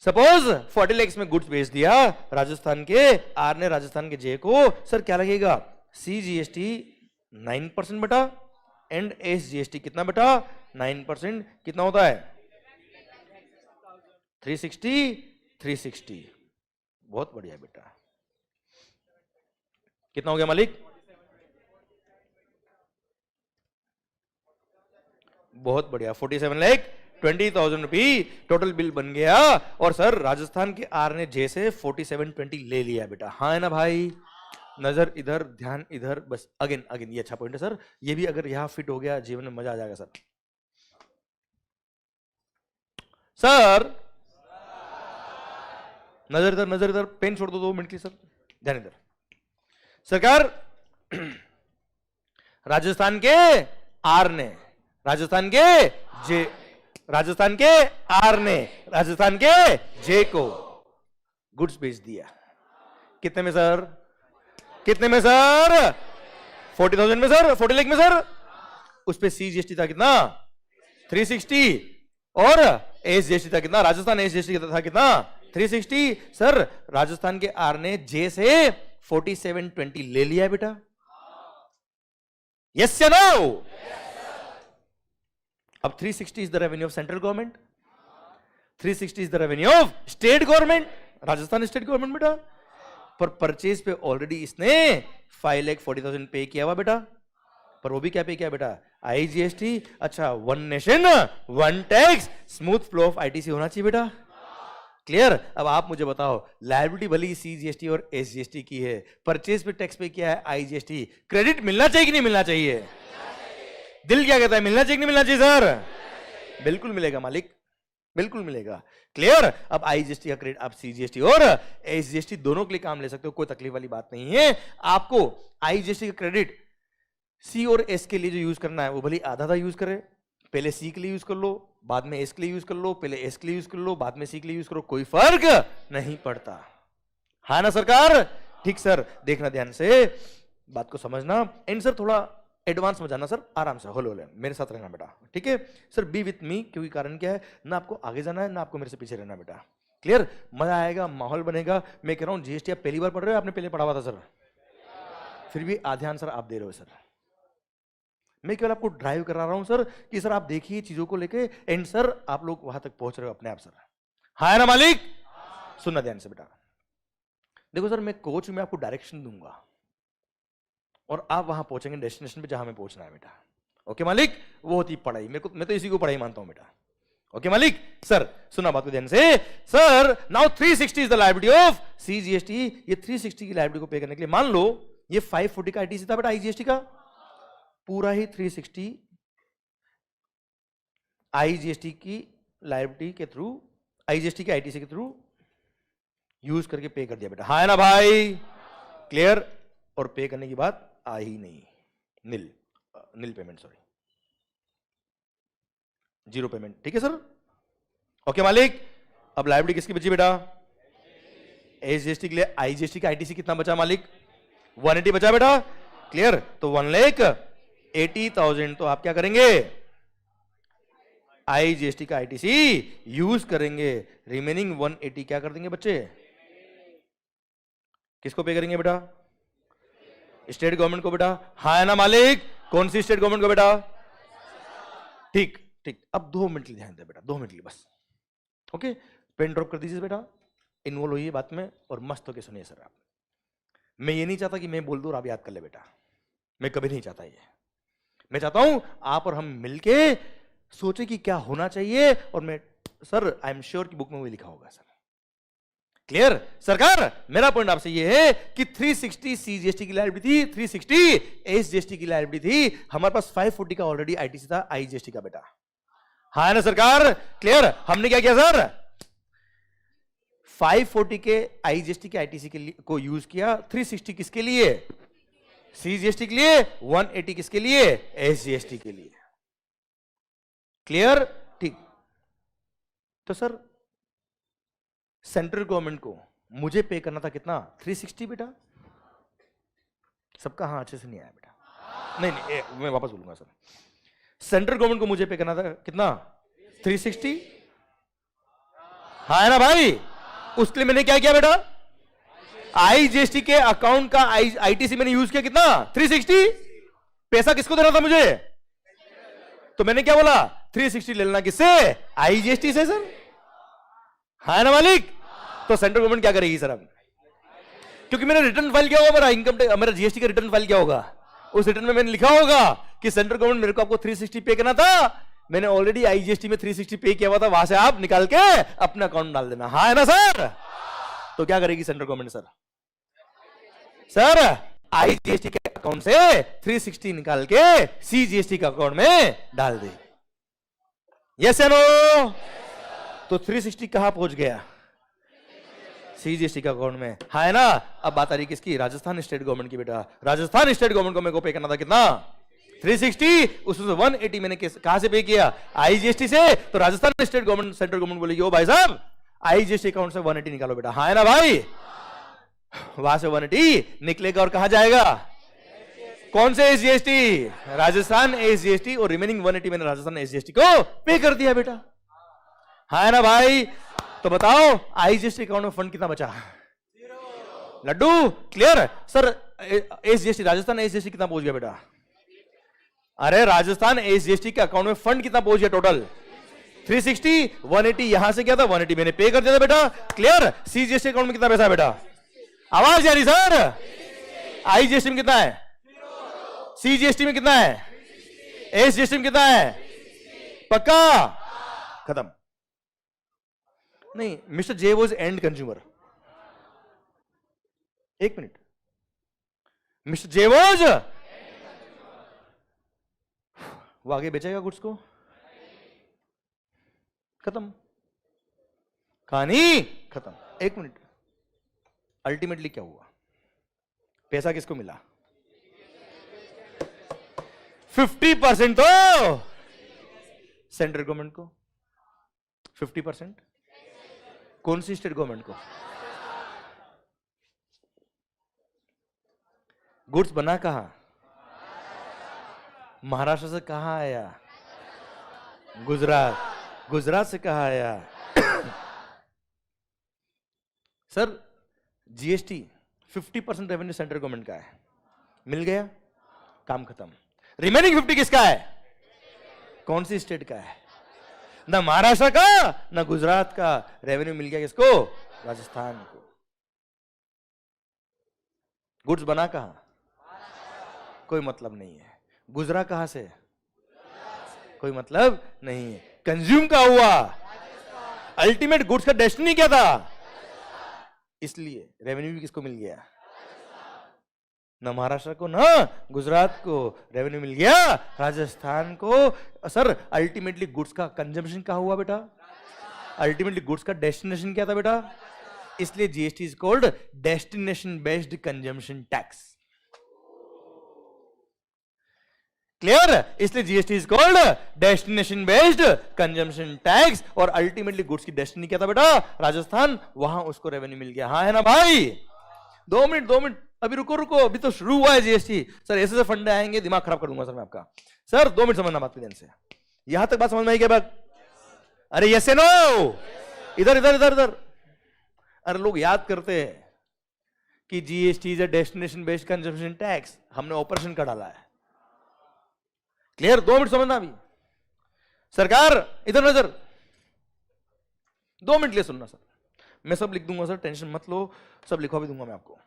सपोज 40 लैक्स में गुड्स बेच दिया राजस्थान के आर ने राजस्थान के जे को। सर क्या लगेगा? सीजीएसटी 9% बेटा एंड एसजीएसटी कितना बेटा? 9%। कितना होता है? 360। बहुत बढ़िया बेटा। कितना हो गया मालिक? बहुत बढ़िया, 47,20,000 रुपी टोटल बिल बन गया। और सर राजस्थान के आर ने जे से 4720 ले लिया बेटा। हाँ है ना भाई? नजर इधर, ध्यान इधर, बस। अगेन अगेन ये अच्छा पॉइंट है सर। ये भी अगर यहां फिट हो गया जीवन में मजा आ जाएगा सर। सर नजर इधर, पेन छोड़ दो 2 मिनट की सर, ध्यान इधर। सरकार राजस्थान के आर ने राजस्थान के जे राजस्थान के आर ने राजस्थान के जे को गुड्स बेच दिया। कितने में सर? कितने में सर? 40,000 में सर, 40 लाख में सर। उस पे सीजीएसटी था कितना? 360 और एसजीएसटी था कितना? राजस्थान एसजीएसटी था कितना? 360। सर राजस्थान के आर ने जे से 4720 ले लिया बेटा। यस या नो? अब 360 is the revenue of central government, 360 is the revenue of state government, Rajasthan state government बेटा। पर परचेज पे ऑलरेडी इसने 5,40,000 पे किया हुआ बेटा। पर वो भी क्या पे किया बेटा? आईजीएसटी। अच्छा, one nation one tax, smooth flow of ITC होना चाहिए बेटा। क्लियर? अब आप मुझे बताओ, लायबिलिटी भली सीजीएसटी और एसजीएसटी की है, परचेज पे टैक्स पे किया है आईजीएसटी, क्रेडिट मिलना चाहिए कि नहीं मिलना चाहिए? दिल क्या कहता है? मिलना चाहिए कि नहीं मिलना चाहिए सर? बिल्कुल मिलेगा मालिक, बिल्कुल मिलेगा। क्लियर? अब आईजीएसटी का क्रेडिट आप सीजीएसटी और एसजीएसटी दोनों के लिए काम ले सकते हो, कोई तकलीफ वाली बात नहीं है। आपको आईजीएसटी का क्रेडिट सी और एस के लिए जो यूज करना है वो भले आधा यूज करे, पहले सी के लिए यूज कर लो, बाद में एस के लिए यूज कर लो, पहले एस के लिए यूज कर लो, बाद में सी के लिए यूज करो, कोई फर्क नहीं पड़ता। हाँ ना सरकार? ठीक सर, देखना ध्यान से, बात को समझना। एंड सर थोड़ा एडवांस में जाना सर, आराम से, होले होले मेरे साथ रहना बेटा, ठीक है सर? बी विथ मी, क्योंकि कारण क्या है ना, आपको आगे जाना है ना आपको मेरे से पीछे रहना बेटा। क्लियर? मजा आएगा, माहौल बनेगा। मैं कह रहा हूं जीएसटी आप पहली बार पढ़ रहे हो, आपने पहले पढ़ा हुआ था सर? फिर भी आधे आंसर आप दे रहे हो सर। मैं केवल आपको ड्राइव करा रहा हूं सर कि सर आप देखिए चीजों को लेके, एंड सर आप लोग वहां तक पहुंच रहे हो अपने आप सर। हाँ ना मालिक? सुनना ध्यान से बेटा। देखो सर, मैं कोच में आपको डायरेक्शन दूंगा और आप वहां पहुंचेंगे डेस्टिनेशन पे जहां में पहुंचना है बेटा। ओके मालिक? वो होती पढ़ाई। मैं तो इसी को पढ़ाई मानता हूं बेटा। ओके मालिक? सर सुना बात को ध्यान से। Sir now 360 is the liability of CGST. ये 360 की लायबिलिटी को पे करने के लिए मान लो ये 540 का आईटीसी था बेटा, आईजीएसटी का पूरा ही 360 आईजीएसटी की लायबिलिटी के थ्रू, आईजीएसटी के आईटीसी के थ्रू यूज करके पे कर दिया बेटा, हाँ है ना भाई, क्लियर। और पे करने की बात आ ही नहीं, नील पेमेंट, सॉरी, जीरो पेमेंट, ठीक है सर, ओके मालिक। अब लायबिलिटी किसकी बची बेटा, एसजीएसटी के लिए, आईजीएसटी का आईटीसी कितना बचा मालिक, 180 बचा बेटा, क्लियर। तो 1,80,000 तो आप क्या करेंगे, आईजीएसटी का आईटीसी यूज करेंगे, रिमेनिंग 180 क्या कर देंगे बच्चे, किसको पे करेंगे बेटा, स्टेट गवर्नमेंट को बेटा, हाँ है ना मालिक, कौन सी स्टेट गवर्नमेंट को बेटा, ठीक ठीक। अब 2 मिनट लिए ध्यान दे बेटा, 2 मिनट लिए बस, ओके। पेन ड्रॉप कर दीजिए बेटा, इन्वॉल्व होइए बात में और मस्त होके सुनिए सर आप। मैं ये नहीं चाहता कि मैं बोल दूं और आप याद कर ले बेटा, मैं कभी नहीं चाहता ये। मैं चाहता हूं आप और हम मिलके सोचे कि क्या होना चाहिए, और मैं सर आई एम श्योर कि बुक में वो लिखा होगा सर, क्लियर। सरकार मेरा पॉइंट आपसे ये है कि 360 सीजीएसटी की लायबिलिटी थी, 360 एसजीएसटी की लायबिलिटी थी, हमारे पास 540 का ऑलरेडी आईटीसी था, आईजीएसटी का बेटा, हाँ है ना सरकार, क्लियर। हमने क्या किया सर, 540 के आईजीएसटी के आईटीसी के लिए को यूज किया, 360 किसके लिए, सीजीएसटी के लिए, 180 किसके लिए, एसजीएसटी के लिए, क्लियर, ठीक। तो सर सेंट्रल गवर्नमेंट को मुझे पे करना था कितना, 360 बेटा, सबका हाँ अच्छे से नहीं आया बेटा, नहीं मैं वापस बोलूंगा सर, सेंट्रल गवर्नमेंट को मुझे पे करना था कितना, 360, हाँ है ना भाई। उसके लिए मैंने क्या किया बेटा, आईजीएसटी के अकाउंट का आईटीसी मैंने यूज किया कितना, 360। पैसा किसको देना था मुझे, तो मैंने क्या बोला, 360 ले लेना किससे, आईजीएसटी से सर, हाँ ना मालिक। तो सेंट्रल गवर्नमेंट क्या करेगी सर अब, क्योंकि मैंने रिटर्न फाइल किया होगा, मेरा इनकम टैक्स, मेरा जीएसटी का रिटर्न फाइल क्या होगा, उस रिटर्न में मैंने लिखा होगा कि सेंट्रल गवर्नमेंट मेरे को आपको 360 पे करना था, मैंने ऑलरेडी आईजीएसटी में 360 पे किया हुआ था, वहां से आप निकाल के अपना अकाउंट डाल देना, हाँ है ना सर। तो क्या करेगी central government sir, sir IGST के अकाउंट से 360 निकाल के सीजीएसटी के अकाउंट में डाल दे, यस या नो। तो 360 कहां पहुंच गया, सीजीएसटी का अकाउंट में, हाँ है ना। अब बात आ रही किसकी, राजस्थान स्टेट गवर्नमेंट की बेटा, राजस्थान स्टेट गवर्नमेंट को मेरे को पे करना था कितना, 360, उसमें 180 मैंने कहां से पे किया, आईजीएसटी से। तो Rajasthan state government, central government बोलेगी ओ भाई साहब आईजीएसटी अकाउंट से 180 निकालो बेटा, हाँ है ना भाई। वहां से 180 निकलेगा और कहां जाएगा, कौन से एसजीएसटी, राजस्थान एसजीएसटी, और रिमेनिंग 180 मैंने राजस्थान एसजीएसटी को पे कर दिया बेटा, हाँ है ना भाई। तो बताओ आईजीएसटी अकाउंट में फंड कितना बचा, लड्डू, clear. Sir SGST, Rajasthan SGST कितना पहुंच गया बेटा, अरे राजस्थान एसजीएसटी के अकाउंट में फंड कितना पहुंच गया टोटल, 360, 180 यहां से क्या था, 180 मैंने पे कर दिया था बेटा, क्लियर। सीजीएसटी अकाउंट में कितना पैसा है बेटा, आवाज आ रही सर, आईजीएसटी में कितना है, सीजीएसटी में कितना है, एसजीएसटी में कितना है, पक्का, खत्म। नहीं, mister J was and consumer, एक मिनट, मिस्टर जे वॉज, वो आगे बेचेगा गुड्स को, खत्म, कहानी खत्म। एक मिनट, अल्टीमेटली क्या हुआ, पैसा किसको मिला, 50% तो सेंट्रल गवर्नमेंट को, 50% कौन सी स्टेट गवर्नमेंट को, गुड्स बना कहां, महाराष्ट्र से कहां आया, गुजरात, गुजरात से कहां आया sir, GST 50% revenue central government का है, मिल गया, काम खत्म। रिमेनिंग 50 किसका है, कौन सी स्टेट का है, ना महाराष्ट्र का ना गुजरात का, रेवेन्यू मिल गया किसको, राजस्थान को। गुड्स बना कहां, कोई मतलब नहीं है, गुजरा कहां से, कोई मतलब नहीं है, कंज्यूम का हुआ, अल्टीमेट गुड्स का डेस्टिनी क्या था, इसलिए रेवेन्यू भी किसको मिल गया, ना महाराष्ट्र को ना गुजरात को, रेवेन्यू मिल गया राजस्थान को। सर अल्टीमेटली गुड्स का कंजम्पशन क्या हुआ बेटा, अल्टीमेटली गुड्स का डेस्टिनेशन क्या था बेटा, इसलिए GST is called destination based consumption tax. Clear? इसलिए GST is called destination based consumption tax. और अल्टीमेटली गुड्स की डेस्टिनी क्या था बेटा? राजस्थान। वहां उसको रेवेन्यू मिल गया। हाँ है ना भाई? 2 मिनट अभी रुको, अभी तो शुरू हुआ है जीएसटी। सर ऐसे फंडे आएंगे, दिमाग खराब कर दूंगा सर मैं आपका। सर 2 मिनट समझना बात ध्यान से। यहां तक बात समझ में आई क्या बात? अरे यस नो, इधर इधर इधर इधर। अरे लोग याद करते हैं कि GST is a destination based consumption tax, हमने ऑपरेशन का डाला है। क्लियर? 2 मिनट समझना अभी। सरकार इधर नजर, 2 मिनट लिए सुनना सर। मैं सब लिख दूंगा सर, टेंशन मत लो, सब लिखवा भी दूंगा मैं आपको।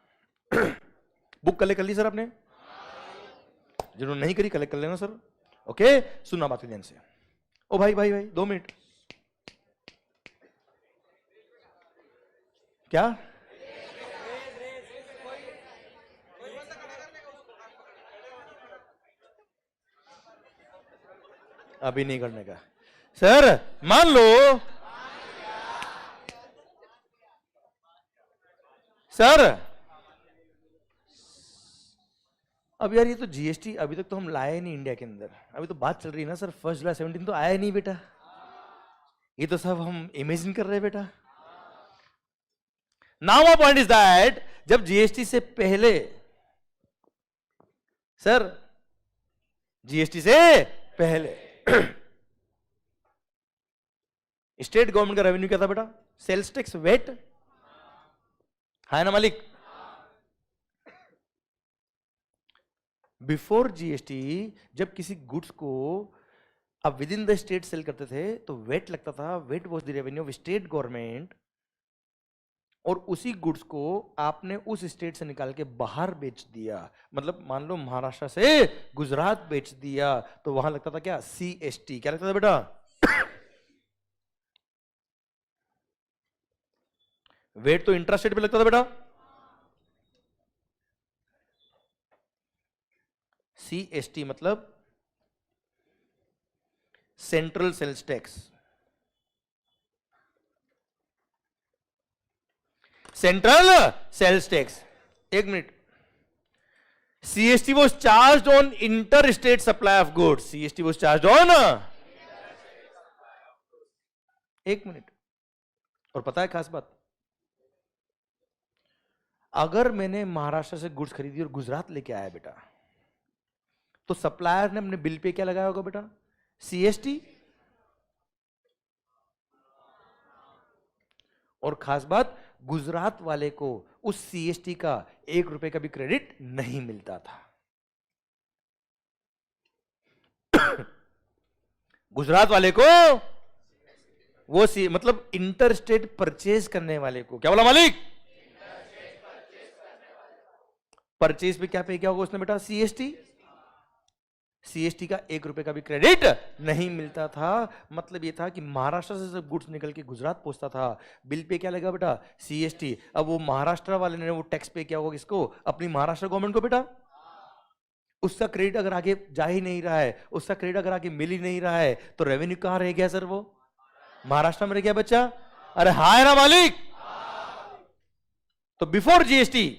बुक कलेक्ट कर ली सर आपने? जिन्होंने नहीं करी कलेक्ट कर लेना सर। ओके, सुनना बात ध्यान से। ओ भाई भाई भाई 2 मिनट। क्या? अभी नहीं करने का सर। मान लो सर, अब यार ये तो जीएसटी अभी तक तो हम लाए नहीं इंडिया के अंदर। अभी तो बात चल रही है ना सर, 1 जुलाई 17 तो आया नहीं बेटा। ये तो सब हम इमेजिन कर रहे हैं बेटा। Now my point is that जब जीएसटी से पहले सर, जीएसटी से पहले स्टेट गवर्नमेंट का रेवेन्यू क्या था बेटा? सेल्स टैक्स, वेट, है ना मालिक? बिफोर जीएसटी जब किसी गुड्स को अब within the state sale करते थे तो वेट लगता था। VAT was the revenue of state government. और उसी गुड्स को आपने उस स्टेट से निकाल के बाहर बेच दिया, मतलब मान लो महाराष्ट्र से गुजरात बेच दिया, तो वहां लगता था क्या? सीएसटी। क्या लगता था बेटा? वेट तो इंट्रा स्टेट पे लगता था बेटा। सीएसटी मतलब central sales tax. Central sales tax. 1 minute. CST was charge on inter state supply of goods. CST was charge on 1 minute. और पता है खास बात, अगर मैंने महाराष्ट्र से गुड्स खरीदी और गुजरात लेके आया बेटा, तो सप्लायर ने अपने बिल पे क्या लगाया होगा बेटा? सीएसटी। और खास बात, गुजरात वाले को उस सीएसटी का 1 रुपए का भी क्रेडिट नहीं मिलता था। गुजरात वाले को वो मतलब इंटर स्टेट परचेज करने वाले को, क्या बोला मालिक? परचेज पे क्या पे किया होगा उसने बेटा? सीएसटी। सीएसटी का 1 रुपए का भी क्रेडिट नहीं मिलता था। मतलब ये था कि महाराष्ट्र से जब गुड्स निकल के गुजरात पहुंचता था, बिल पे क्या लगा बेटा? सीएसटी। अब वो महाराष्ट्र वाले ने वो टैक्स पे किया होगा किसको? अपनी महाराष्ट्र गवर्नमेंट को बेटा। उसका क्रेडिट अगर आगे जा ही नहीं रहा है, उसका क्रेडिट अगर आगे मिल ही नहीं रहा है, तो रेवेन्यू कहां रह गया सर? वो महाराष्ट्र में रह गया बच्चा। अरे हाय ना मालिक? तो बिफोर जीएसटी,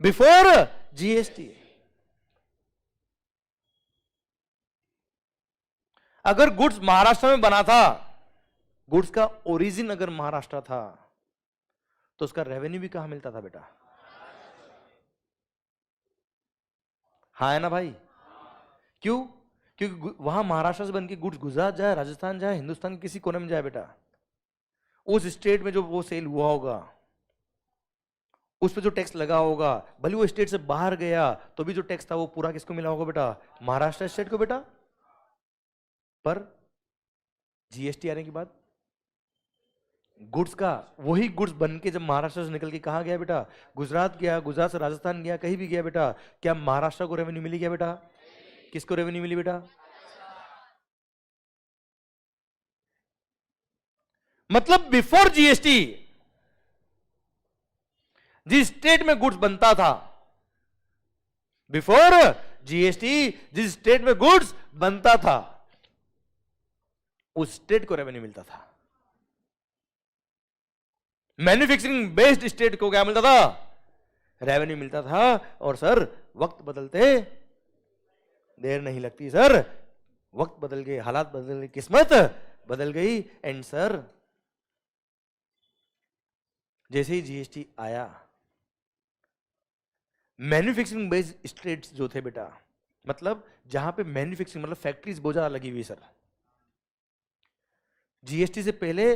बिफोर जीएसटी, अगर गुड्स महाराष्ट्र में बना था, गुड्स का ओरिजिन अगर महाराष्ट्र था, तो उसका रेवेन्यू भी कहां मिलता था बेटा? हाँ है ना भाई? क्यों? क्योंकि वहां महाराष्ट्र से बन के गुड्स गुजरात जाए, राजस्थान जाए, हिंदुस्तान के किसी कोने में जाए बेटा, उस स्टेट में जो वो सेल हुआ होगा, उस पर जो टैक्स लगा होगा, भले वो स्टेट से बाहर गया तो भी जो टैक्स था वो पूरा किसको मिला होगा बेटा? महाराष्ट्र स्टेट को बेटा। पर जीएसटी आने के बाद गुड्स का वही गुड्स बन के जब महाराष्ट्र से निकल के कहां गया बेटा? गुजरात गया, गुजरात से राजस्थान गया, कहीं भी गया बेटा, क्या महाराष्ट्र को रेवेन्यू मिली क्या बेटा? किसको रेवेन्यू मिली बेटा? मतलब बिफोर जीएसटी जिस स्टेट में गुड्स बनता था, बिफोर जीएसटी जिस स्टेट में गुड्स बनता था, उस स्टेट को रेवेन्यू मिलता था। मैन्युफैक्चरिंग बेस्ड स्टेट को क्या मिलता था? रेवेन्यू मिलता था। और सर वक्त बदलते देर नहीं लगती सर, वक्त बदल गए, हालात बदल गए, किस्मत बदल गई। एंड सर जैसे ही जीएसटी आया, मैन्युफैक्चरिंग बेस्ड स्टेट्स जो थे बेटा, मतलब जहां पे मैन्युफैक्चरिंग मतलब फैक्ट्रीज बहुत ज्यादा लगी हुई सर, जीएसटी से पहले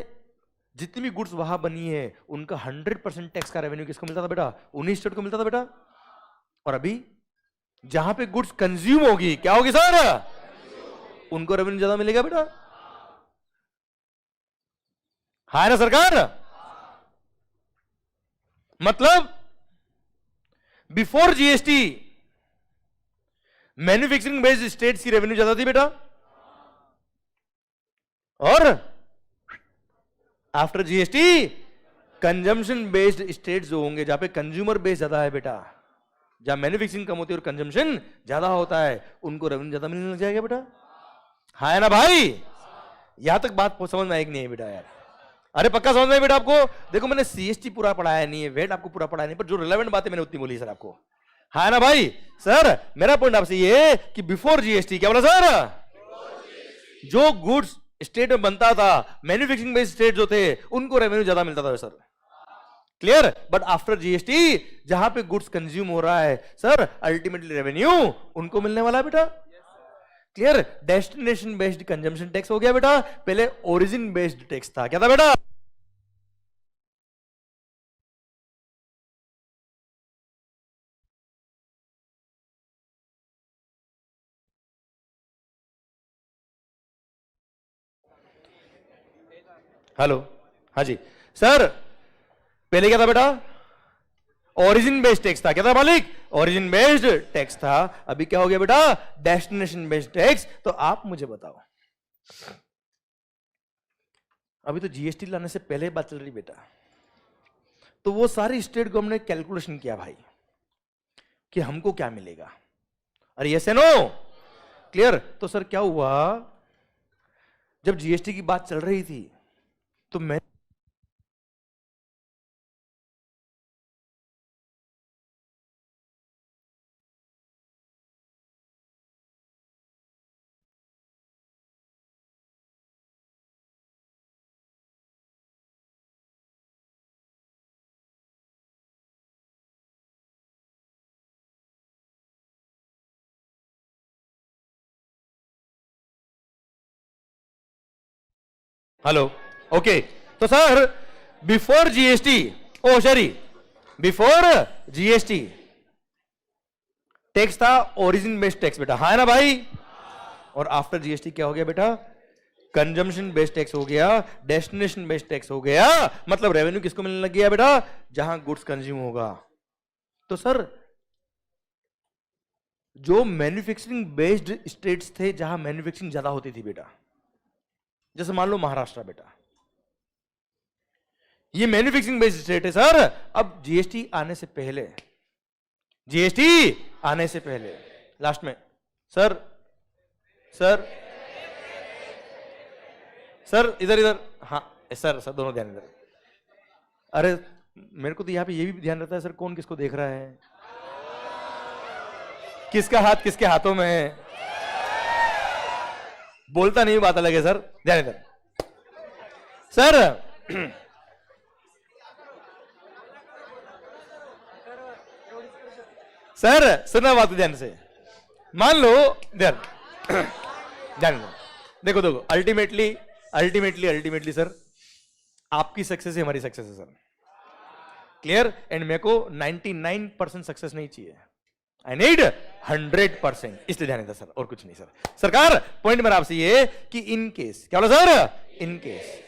जितनी भी गुड्स वहां बनी है उनका 100% टैक्स का रेवेन्यू किसको मिलता था बेटा? उन्हीं स्टेट को मिलता था बेटा। और अभी जहां पे गुड्स कंज्यूम होगी, क्या होगी सर? उनको रेवेन्यू ज्यादा मिलेगा बेटा। है ना सरकार? मतलब before GST manufacturing based states की रेवेन्यू ज्यादा थी बेटा, और after GST consumption based states जो होंगे, जहां पे कंज्यूमर बेस्ड ज्यादा है बेटा, जहां मैन्युफैक्चरिंग कम होती है और कंजम्पशन ज्यादा होता है, उनको रेवेन्यू ज्यादा मिलने लग जाएगा बेटा। है ना भाई? यहां तक बात समझ में आई कि नहीं है बेटा यार? अरे पक्का समझ में बेटा आपको? देखो मैंने सीएसटी पूरा पढ़ाया नहीं है, वेट आपको पूरा पढ़ाया नहीं, पर जो रिलेवेंट बातें मैंने उतनी बोली सर आपको। है ना भाई? सर मेरा पॉइंट आपसे ये है कि बिफोर जीएसटी, क्या बोला सर? जो गुड्स स्टेट में बनता था, मैन्युफैक्चरिंग बेस्ड स्टेट जो थे, उनको रेवेन्यू ज्यादा मिलता था sir. Clear? But after GST जहां पे गुड्स कंज्यूम हो रहा है सर, अल्टीमेटली रेवेन्यू उनको मिलने वाला है बेटा। Clear? Destination based consumption tax हो गया बेटा, पहले ओरिजिन बेस्ड टैक्स था। क्या था बेटा? हेलो, हाँ जी सर, पहले क्या था बेटा? ओरिजिन बेस्ड टैक्स था। क्या था मालिक? ओरिजिन बेस्ड टैक्स था। अभी क्या हो गया बेटा? Destination based tax. तो आप मुझे बताओ, अभी तो जीएसटी लाने से पहले बात चल रही बेटा, तो वो सारी स्टेट गवर्नमेंट ने कैलकुलेशन किया भाई कि हमको क्या मिलेगा। अरे यस नो? क्लियर? तो सर क्या हुआ, जब जीएसटी की बात चल रही थी तो मैं हेलो, ओके। तो सर बिफोर जीएसटी, ओ सॉरी, बिफोर जीएसटी टैक्स था ओरिजिन बेस्ड टैक्स बेटा, है ना भाई? और आफ्टर जीएसटी क्या हो गया बेटा? कंजम्पशन बेस्ड टैक्स हो गया, डेस्टिनेशन बेस्ड टैक्स हो गया। मतलब रेवेन्यू किसको मिलने लग गया बेटा? जहां गुड्स कंज्यूम होगा। तो सर जो मैन्युफैक्चरिंग बेस्ड स्टेट्स थे, जहां मैन्युफैक्चरिंग ज्यादा होती थी बेटा, जैसे मान लो महाराष्ट्र बेटा, ये मैन्युफैक्चरिंग बेस्ड स्टेट है सर। अब जीएसटी आने से पहले, जीएसटी आने से पहले, लास्ट में सर, सर सर इधर इधर, हाँ सर, सर दोनों ध्यान इधर। अरे मेरे को तो यहाँ पे ये भी ध्यान रहता है सर, कौन किसको देख रहा है, किसका हाथ किसके हाथों में है। बोलता नहीं, बात अलग है सर, ध्यान इधर। सर सर सुनना बात ध्यान से, मान लो ध्यान ध्यान दो, देखो देखो, अल्टीमेटली अल्टीमेटली अल्टीमेटली सर आपकी सक्सेस है हमारी सक्सेस है सर। क्लियर? एंड मेरे को 99% सक्सेस नहीं चाहिए, आई नीड 100%, इसलिए ध्यान देता सर, और कुछ नहीं सर। सरकार पॉइंट मेरा आपसे ये कि इन केस, क्या बोला सर? इन केस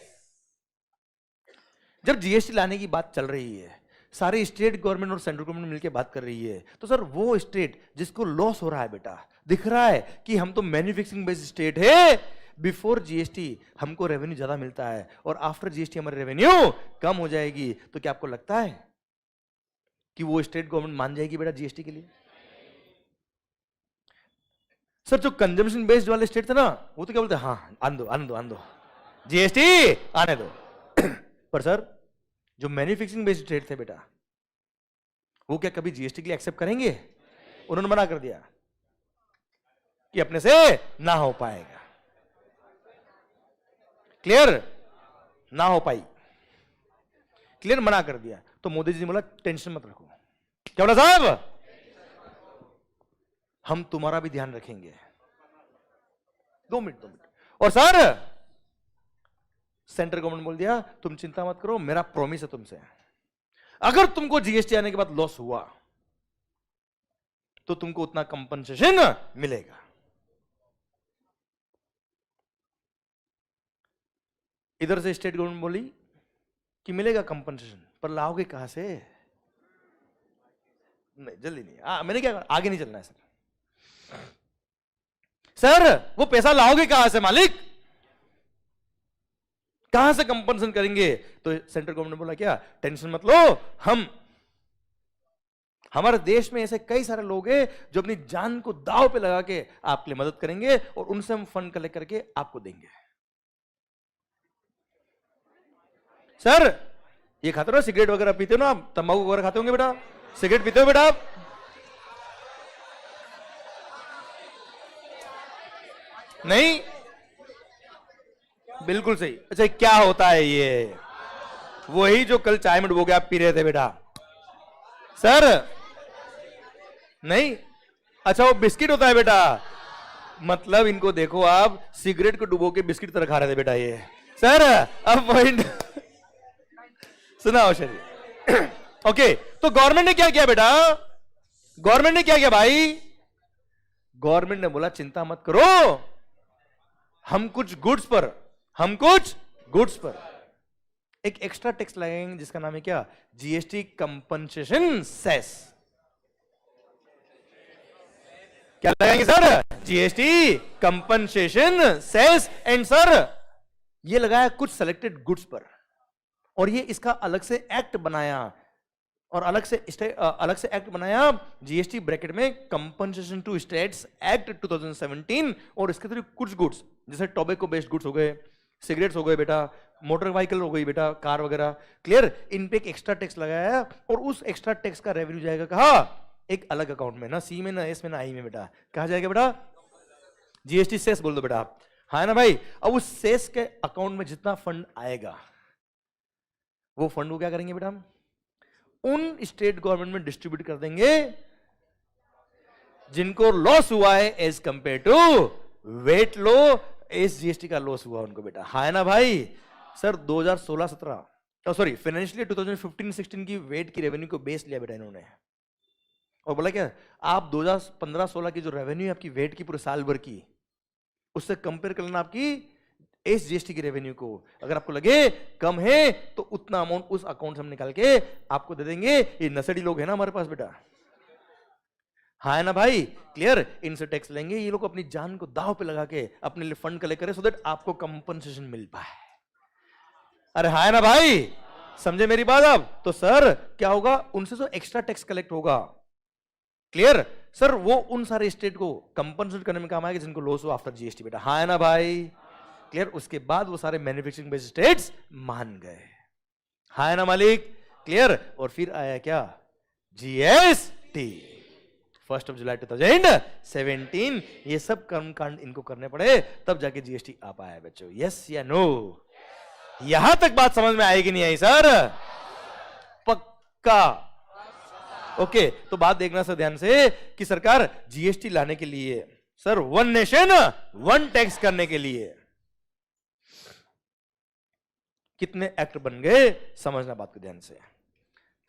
जब जीएसटी लाने की बात चल रही है, सारी स्टेट गवर्नमेंट और सेंट्रल गवर्नमेंट मिलकर बात कर रही है, तो सर वो स्टेट जिसको लॉस हो रहा है बेटा, दिख रहा है कि हम तो मैन्युफैक्चरिंग बेस्ड स्टेट है, बिफोर जीएसटी हमको रेवेन्यू ज्यादा मिलता है और आफ्टर जीएसटी हमारी रेवेन्यू कम हो जाएगी, तो क्या आपको लगता है कि वो स्टेट गवर्नमेंट मान जाएगी बेटा जीएसटी के लिए? सर जो कंजम्पशन बेस्ड वाले स्टेट थे ना, वो तो क्या बोलते हैं, हाँ आने दो आने दो आने दो, जीएसटी आने दो। पर सर जो मैन्युफैक्चरिंग बेस्ड स्टेट थे बेटा, वो क्या कभी जीएसटी के लिए एक्सेप्ट करेंगे? उन्होंने मना कर दिया कि अपने से ना हो पाएगा। क्लियर? ना हो पाई, क्लियर, मना कर दिया। तो मोदी जी ने बोला टेंशन मत रखो। क्या बोला साहब? हम तुम्हारा भी ध्यान रखेंगे। 2 मिनट। और सर सेंट्रल गवर्नमेंट बोल दिया तुम चिंता मत करो, मेरा प्रॉमिस है तुमसे, अगर तुमको जीएसटी आने के बाद लॉस हुआ तो तुमको उतना कंपनसेशन मिलेगा। इधर से स्टेट गवर्नमेंट बोली कि मिलेगा कंपनसेशन, पर लाओगे कहां से? नहीं, जल्दी नहीं, मैंने क्या, आगे नहीं चलना है सर वो पैसा लाओगे कहां से मालिक? कहां से कंपनसेशन करेंगे? तो सेंट्रल गवर्नमेंट ने बोला क्या, टेंशन मत लो, हमारे देश में ऐसे कई सारे लोग हैं जो अपनी जान को दांव पे लगा के आपके लिए मदद करेंगे और उनसे हम फंड कलेक्ट करके आपको देंगे। सर ये खाते हो सिगरेट वगैरह पीते हो ना आप, तंबाकू वगैरह खाते होंगे बेटा, सिगरेट पीते हो बेटा आप? नहीं, बिल्कुल सही। अच्छा क्या होता है ये? वही जो कल चाय में डुबो के आप पी रहे थे बेटा। सर नहीं, अच्छा वो बिस्किट होता है बेटा, मतलब इनको देखो आप सिगरेट को डुबो के बिस्किट तरह खा रहे थे बेटा ये। सर अब पॉइंट सुनाओ शरीर। ओके, तो गवर्नमेंट ने क्या किया बेटा? गवर्नमेंट ने क्या किया भाई? गवर्नमेंट ने बोला चिंता मत करो, हम कुछ गुड्स पर एक एक्स्ट्रा टैक्स लगाएंगे जिसका नाम है क्या, जीएसटी कंपनसेशन सेस। क्या लगाएंगे sir? GST compensation cess. And sir ये लगाया कुछ सेलेक्टेड गुड्स पर, और ये इसका अलग से एक्ट बनाया, और अलग से एक्ट बनाया जीएसटी ब्रैकेट में कंपनसेशन टू स्टेट्स एक्ट 2017। और इसके थ्रू कुछ गुड्स जैसे टोबैको बेस्ड गुड्स हो गए, सिगरेट्स हो गए बेटा, मोटर व्हीकल हो गई बेटा, कार वगैरह, क्लियर, इन पे एक एक्स्ट्रा टैक्स लगाया, और उस एक्स्ट्रा टैक्स का रेवेन्यू जाएगा कहां? एक अलग अकाउंट में, ना सी में, ना एस में, ना आई में बेटा। कहा जाएगा बेटा? जीएसटी सेस बोल दो बेटा आप, हाँ ना भाई। अब उस सेस के अकाउंट में जितना फंड आएगा वो फंड को क्या करेंगे बेटा? उन स्टेट गवर्नमेंट में डिस्ट्रीब्यूट कर देंगे जिनको लॉस हुआ है एज कंपेयर टू वेट लो, एस जीएसटी का लॉस हुआ उनको बेटा, हाँ ना भाई। सर 2016-17 सॉरी फाइनेंशियल 2015-16 की वेट की रेवेन्यू को बेस लिया बेटा इन्होंने, और बोला क्या, आप 2015-16 की जो रेवेन्यू है आपकी वेट की पूरे साल भर की, उससे कंपेयर कर लेना आपकी एस जीएसटी की रेवेन्यू को। अगर आपको लगे कम है तो उतना अमाउंट उस अकाउंट से हम निकाल के आपको दे देंगे। ये नशेड़ी लोग हैं ना हमारे पास बेटा, हाँ है ना भाई, क्लियर। इनसे टैक्स लेंगे, ये लोग अपनी जान को दांव पे लगा के अपने लिए फंड कलेक्ट करें सो दैट आपको कंपनसेशन मिल पाए। अरे हाँ है ना भाई, समझे मेरी बात अब? तो सर क्या होगा, उनसे जो एक्स्ट्रा टैक्स कलेक्ट होगा, क्लियर सर, वो उन सारे स्टेट को कंपनसेट करने में काम आएगा जिनको लॉस हो आफ्टर जीएसटी बेटा, हाँ है ना भाई, क्लियर। उसके बाद वो सारे मैन्युफैक्चरिंग बेस्ड स्टेट्स मान गए, हाँ है ना मालिक, क्लियर। और फिर आया क्या, जीएसटी 1 जुलाई 2017। ये सब कर्मकांड इनको करने पड़े, तब जाके जीएसटी आ पाया बच्चों, यस या नो? यहां तक बात समझ में आएगी नहीं आई सर? पक्का? ओके, तो बात देखना सर ध्यान से कि सरकार जीएसटी लाने के लिए, sir one nation one tax करने के लिए कितने एक्ट बन गए, समझना बात को ध्यान से।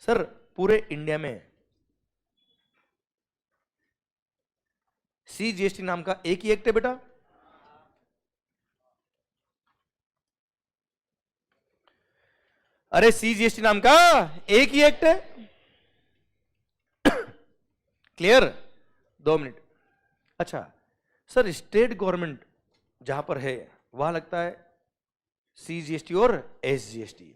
सर पूरे इंडिया में सीजीएसटी नाम का एक ही एक्ट है बेटा, अरे सीजीएसटी नाम का एक ही एक्ट है, क्लियर। 2 मिनट। अच्छा सर, स्टेट गवर्नमेंट जहां पर है वहां लगता है सीजीएसटी और SGST,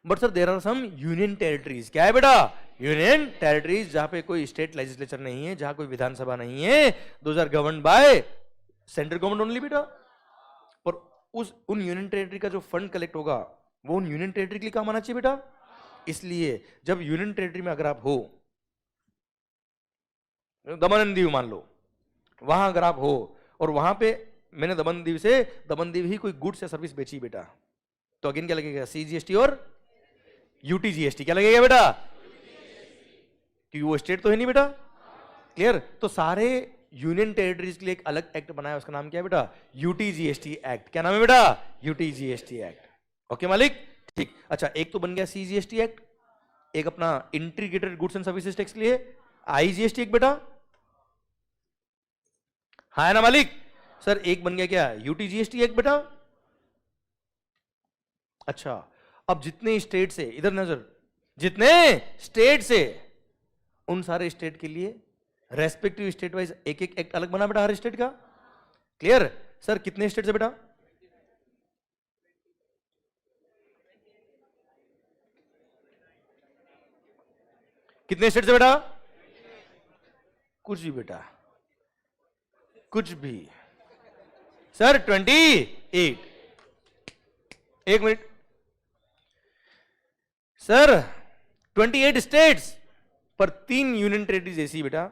but sir there are some union territories. क्या है बेटा? यूनियन टेरिटरीज, जहां पे कोई स्टेट लेजिस्लेचर नहीं है, जहां कोई विधानसभा नहीं है, those are governed by central government only बेटा। पर उन यूनियन टेरिटरी का जो फंड कलेक्ट होगा वो उन यूनियन टेरिटरी के लिए काम आना चाहिए बेटा। इसलिए जब यूनियन टेरिटरी में अगर आप हो, दमन एंड दीव मान लो, वहां अगर आप हो और वहां पे मैंने दमन दीव से, दमन दीव ही कोई गुड्स या सर्विस बेची बेटा, तो अगेन क्या लगेगा, सीजीएसटी और यूटीजीएसटी। क्या लगेगा बेटा, क्योंकि वो स्टेट तो है नहीं बेटा। क्लियर। तो सारे यूनियन टेरिटरीज के लिए एक अलग एक्ट बनाया, उसका नाम क्या है बेटा, यूटीजीएसटी एक्ट। क्या नाम है बेटा, यूटीजीएसटी एक्ट। ओके मालिक, ठीक। अच्छा, एक तो बन गया सीजीएसटी एक्ट, एक अपना integrated goods and services tax के लिए आईजीएसटी एक्ट बेटा, हाँ है ना मालिक। सर एक बन गया क्या, यूटीजीएसटी एक्ट बेटा। अच्छा, अब जितने स्टेट से, इधर नजर, जितने स्टेट से, उन सारे स्टेट के लिए रेस्पेक्टिव स्टेट वाइज एक एक एक्ट अलग बना बेटा हर स्टेट का। क्लियर। सर कितने स्टेट से बेटा, कितने स्टेट से बेटा, कुछ भी बेटा, कुछ भी। सर 28। एक मिनट सर, 28 स्टेट्स पर 3 यूनियन टेरिटरीज ऐसी बेटा,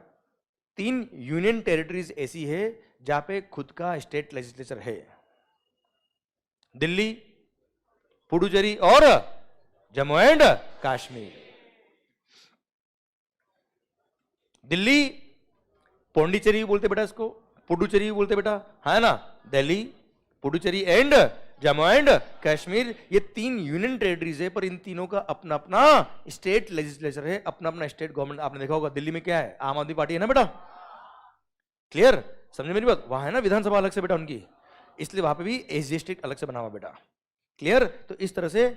3 यूनियन टेरिटरीज ऐसी है जहां पे खुद का स्टेट लेजिस्लेचर है। दिल्ली, पुडुचेरी और जम्मू एंड कश्मीर। दिल्ली, पौंडीचेरी बोलते बेटा इसको, पुडुचेरी बोलते बेटा, है ना। दिल्ली, पुडुचेरी एंड जम्मू एंड कश्मीर, ये 3 यूनियन टेरिटरीज है, पर इन तीनों का अपना अपना स्टेट लेजिस्लेचर है, अपना अपना स्टेट गवर्नमेंट। आपने देखा होगा दिल्ली में क्या है, आम आदमी पार्टी है ना बेटा। क्लियर, समझे मेरी बात। वहां है ना विधानसभा अलग से बेटा उनकी, इसलिए वहां पे भी एसजीएसटी अलग से बना हुआ बेटा। क्लियर। तो इस तरह से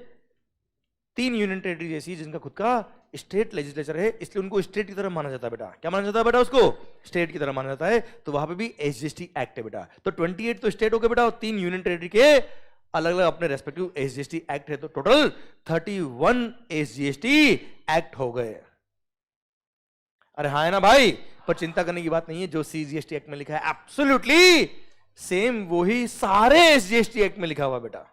3 यूनियन टेरिटरी ऐसी जिनका खुद का स्टेट लेजिस्लेचर है, इसलिए उनको स्टेट की तरह माना जाता है बेटा। क्या माना जाता है बेटा, उसको स्टेट की तरह माना जाता है। तो वहां पे भी एसजीएसटी एक्ट है बेटा। तो 28 तो स्टेट हो गए बेटा, और 3 यूनियन टेरिटरी के अलग अलग अपने रेस्पेक्टिव एसजीएसटी एक्ट है। तो टोटल 31 एसजीएसटी एक्ट हो गए। अरे हाँ है ना भाई, पर चिंता करने की बात नहीं है, जो सीजीएसटी एक्ट में लिखा है एब्सोल्युटली सेम वही सारे एसजीएसटी एक्ट में लिखा हुआ बेटा।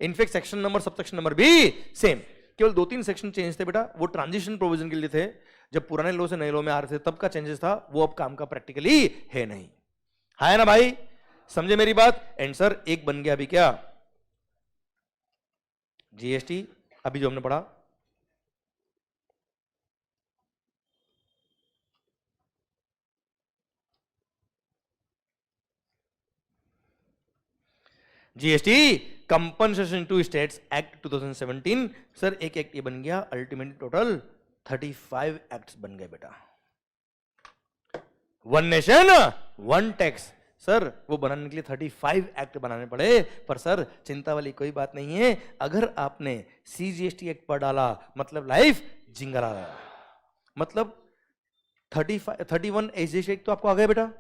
In fact section number, sub section number भी सेम, केवल 2-3 सेक्शन चेंज थे बेटा, वो ट्रांजिशन प्रोविजन के लिए थे, जब पुराने लॉ से नए लॉ में आ रहे थे तब का चेंजेस था, वो अब काम का प्रैक्टिकली है नहीं। है ना भाई, समझे मेरी बात। एंड सर एक बन गया अभी क्या, जीएसटी, अभी जो हमने पढ़ा, GST compensation to states act 2017। Sir एक एक्ट ये बन गया, अल्टीमेटली टोटल 35 एक्ट्स बन गए बेटा। One nation one tax, sir वो बनाने के लिए 35 एक्ट बनाने पड़े। पर सर चिंता वाली कोई बात नहीं है, अगर आपने सीजीएसटी एक्ट पर डाला मतलब लाइफ जिंगरा, मतलब 31 एसजीएसटी एक्ट तो आपको आ गया बेटा।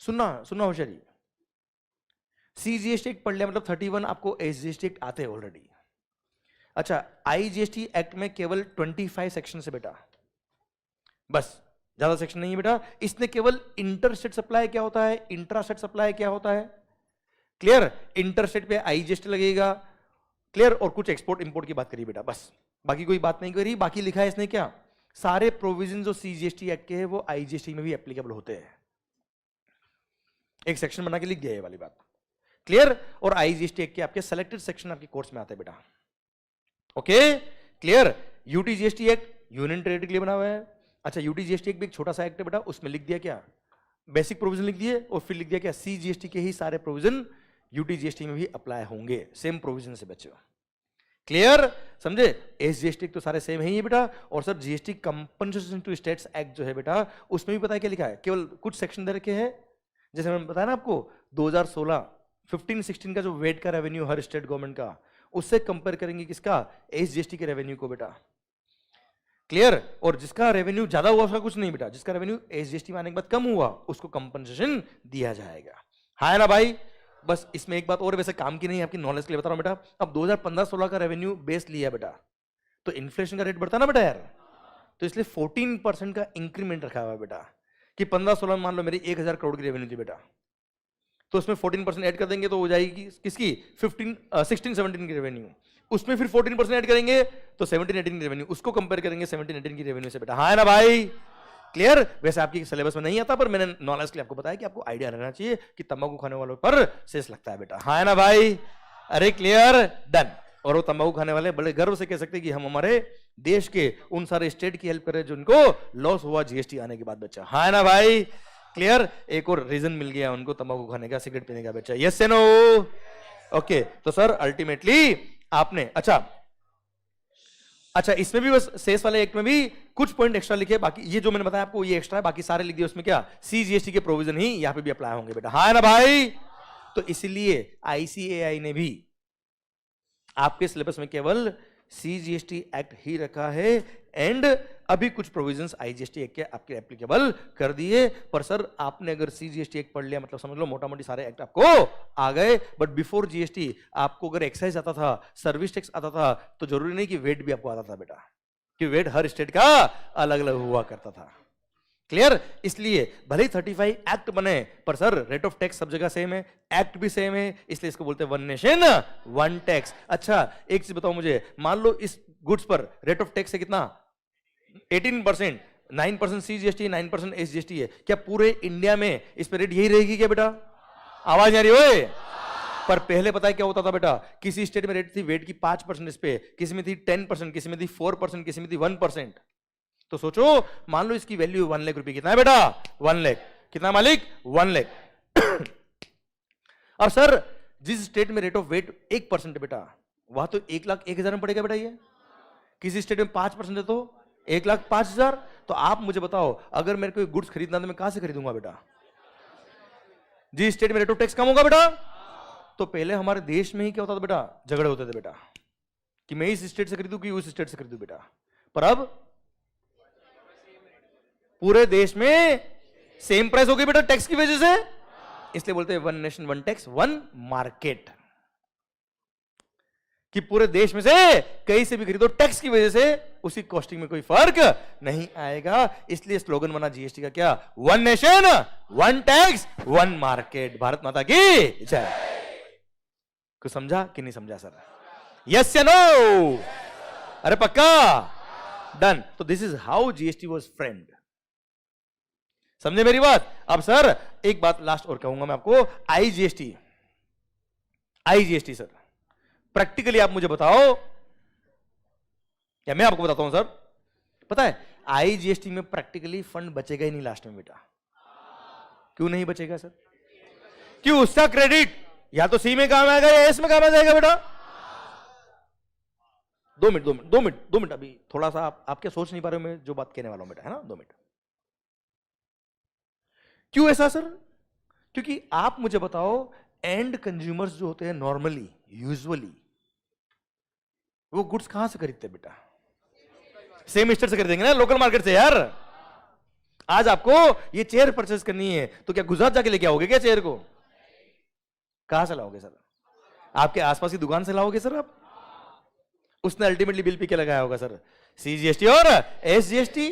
सुनना सुनना होशियारी, सीजीएसटी एक्ट पढ़ लिया मतलब 31 आपको एसजीएसटी एक्ट आते हैं ऑलरेडी। अच्छा, आईजीएसटी एक्ट में केवल 25 सेक्शन है बेटा, बस, ज्यादा सेक्शन नहीं है बेटा। इसने केवल इंटरस्टेट सप्लाई क्या होता है, इंट्रास्टेट सप्लाई क्या होता है, क्लियर। इंटरस्टेट पे आईजीएसटी लगेगा, क्लियर, और कुछ एक्सपोर्ट इंपोर्ट की बात करिए बेटा, बस, बाकी कोई बात नहीं करी। बाकी लिखा है इसने क्या, सारे प्रोविजन जो सीजीएसटी एक्ट के हैं वो आईजीएसटी में भी एप्लीकेबल होते हैं। एक सेक्शन बना के लिख दिया ये वाली बात, क्लियर। और आईजीएसटी एक्ट के आपके सेलेक्टेड सेक्शन आपके कोर्स में आते हैं बेटा। Okay clear. UTGST act union territory के लिए बना हुआ है। अच्छा, यूटीजीएसटी एक्ट भी एक छोटा सा एक्ट है बेटा, उसमें लिख दिया क्या, बेसिक प्रोविजन लिख दिए, और फिर लिख दिया क्या, सीजीएसटी के ही सारे प्रोविजन यूटीजीएसटी में भी अप्लाई होंगे, सेम प्रोविजन से बच्चों। क्लियर, समझे। एसजीएसटी तो सारे सेम ही है बेटा। और sir GST compensation to states act जो है बेटा, उसमें भी पता है क्या लिखा है, केवल कुछ सेक्शन दे रखे हैं। जैसे मैंने बताया ना आपको, 2016 15-16 का जो वेट का रेवेन्यू हर स्टेट गवर्नमेंट का, उससे कंपेयर करेंगे किसका, एसजीएसटी के रेवेन्यू को बेटा। क्लियर। और जिसका रेवेन्यू ज्यादा हुआ उसका कुछ नहीं बेटा, जिसका रेवेन्यू एसजीएसटी में आने के बाद कम हुआ उसको कंपनसेशन दिया जाएगा। है ना भाई। बस इसमें एक बात और, वैसे काम की नहीं, आपकी नॉलेज के लिए बता रहा हूं बेटा। अब 2015-16 का रेवेन्यू बेस लिया बेटा, तो इन्फ्लेशन का रेट बढ़ता ना बेटा यार, तो इसलिए 14% का इंक्रीमेंट रखा हुआ है बेटा, कि 15-16 मान लो मेरी 1000 करोड़ की रेवेन्यू थी बेटा, तो उसमें 14% ऐड कर देंगे तो हो जाएगी किसकी 16-17 की रेवेन्यू। उसमें फिर 14% ऐड करेंगे तो 17-18 की रेवेन्यू, उसको कंपेयर करेंगे 17-18 की रेवेन्यू से बेटा। हाँ है ना भाई, क्लियर। वैसे आपकी सिलेबस में नहीं आता पर मैंने नॉलेज के लिए आपको बताया कि आपको आइडिया रहना चाहिए कि तंबाकू खाने वालों पर सेस लगता है बेटा। हाँ है ना भाई, अरे क्लियर, डन। और वो तंबाकू खाने वाले बड़े गर्व से कह सकते हैं कि हम हमारे देश के उन सारे स्टेट की हेल्प करें जिनको लॉस हुआ जीएसटी आने के बाद बच्चा। हाँ है ना भाई, क्लियर। एक और रीजन मिल गया उनको तंबाकू खाने का, सिगरेट पीने का बच्चा। यस से नो, ओके। तो सर अल्टीमेटली आपने अच्छा इसमें भी बस सेस वाले एक्ट में भी कुछ पॉइंट एक्स्ट्रा लिखे, बाकी ये जो मैंने बताया आपको ये एक्स्ट्रा है, बाकी सारे लिख दिए। उसमें क्या सीजीएसटी के प्रोविजन ही यहां पे भी अप्लाई होंगे बेटा। हाँ है ना भाई, तो इसलिए आईसीएआई ने भी आपके सिलेबस में केवल सीजीएसटी एक्ट ही रखा है एंड अभी कुछ प्रोविजंस आईजीएसटी एक्ट के आपके एप्लीकेबल कर दिए। पर सर आपने अगर सीजीएसटी एक्ट पढ़ लिया मतलब समझ लो मोटा मोटी सारे एक्ट आपको आ गए। बट बिफोर जीएसटी आपको अगर एक्साइज आता था, सर्विस टैक्स आता था, तो जरूरी नहीं कि वेट भी आपको आता था बेटा, कि वेट हर स्टेट का अलग अलग हुआ करता था। क्लियर। इसलिए भले ही 35 एक्ट बने पर सर रेट ऑफ टैक्स सब जगह सेम है, एक्ट भी सेम है, इसलिए इसको बोलते हैं वन नेशन वन टैक्स। अच्छा एक चीज बताओ मुझे, मान लो इस गुड्स पर रेट ऑफ टैक्स है कितना 18%, 9% सीजीएसटी 9% एसजीएसटी है, क्या पूरे इंडिया में इस पर रेट यही रहेगी क्या बेटा? आवाज आ रही है? पर पहले पता है क्या होता था बेटा, किसी स्टेट में रेट थी वेट की 5% इस पे, किसी में थी 10%, किसी में थी 4%, किसी में थी 1%। तो सोचो मान लो इसकी वैल्यू 1 लाख रुपए, कितना है बेटा 1 लाख, कितना मालिक 1 लाख। और सर जिस स्टेट में रेट ऑफ वेट 1% है बेटा, वहां तो 1,01,000 में पड़ेगा बेटा ये। किसी स्टेट में 5% है तो 1,05,000। तो आप मुझे बताओ अगर मेरे को गुड्स खरीदना तो मैं कहां से खरीदूंगा बेटा? जिस स्टेट में रेट ऑफ टैक्स कम होगा बेटा। तो पहले हमारे देश में ही क्या होता था बेटा, झगड़े होते थे बेटा कि मैं इस स्टेट से खरीदूं कि उस स्टेट से खरीदूं बेटा। पर अब पूरे देश में सेम प्राइस हो गई बेटा टैक्स की वजह से, इसलिए बोलते हैं one nation one tax one market, कि पूरे देश में से कहीं से भी खरीदो टैक्स की वजह से उसी कॉस्टिंग में कोई फर्क नहीं आएगा। इसलिए स्लोगन बना जीएसटी का क्या, one nation one tax one market. Bharat माता की जय। कुछ समझा कि नहीं समझा सर? यस या नो? अरे पक्का, डन। तो this is how GST was framed. समझे मेरी बात? अब सर एक बात लास्ट और कहूंगा मैं आपको, आईजीएसटी सर प्रैक्टिकली आप मुझे बताओ, या मैं आपको बताता हूं सर, पता है आईजीएसटी में प्रैक्टिकली फंड बचेगा ही नहीं लास्ट में बेटा। क्यों नहीं बचेगा सर? क्यों? उसका क्रेडिट या तो सी में काम आएगा या एस में काम आ जाएगा बेटा। 2 मिनट अभी थोड़ा सा आप क्या सोच नहीं पा रहे हो मैं जो बात कहने वाला हूं बेटा, है ना? 2 मिनट। क्यों ऐसा सर? क्योंकि आप मुझे बताओ एंड कंज्यूमर्स जो होते हैं नॉर्मली यूजुअली वो गुड्स कहां से खरीदते हैं बेटा? सेम स्टेट से खरीदेंगे ना, लोकल मार्केट से यार। आज आपको ये चेयर परचेज करनी है तो क्या गुजरात जाके लेके आओगे क्या चेयर को? कहां से लाओगे सर? आपके आसपास की दुकान से लाओगे सर आप? उसने अल्टीमेटली बिल पे क्या लगाया होगा सर? सीजीएसटी और एसजीएसटी।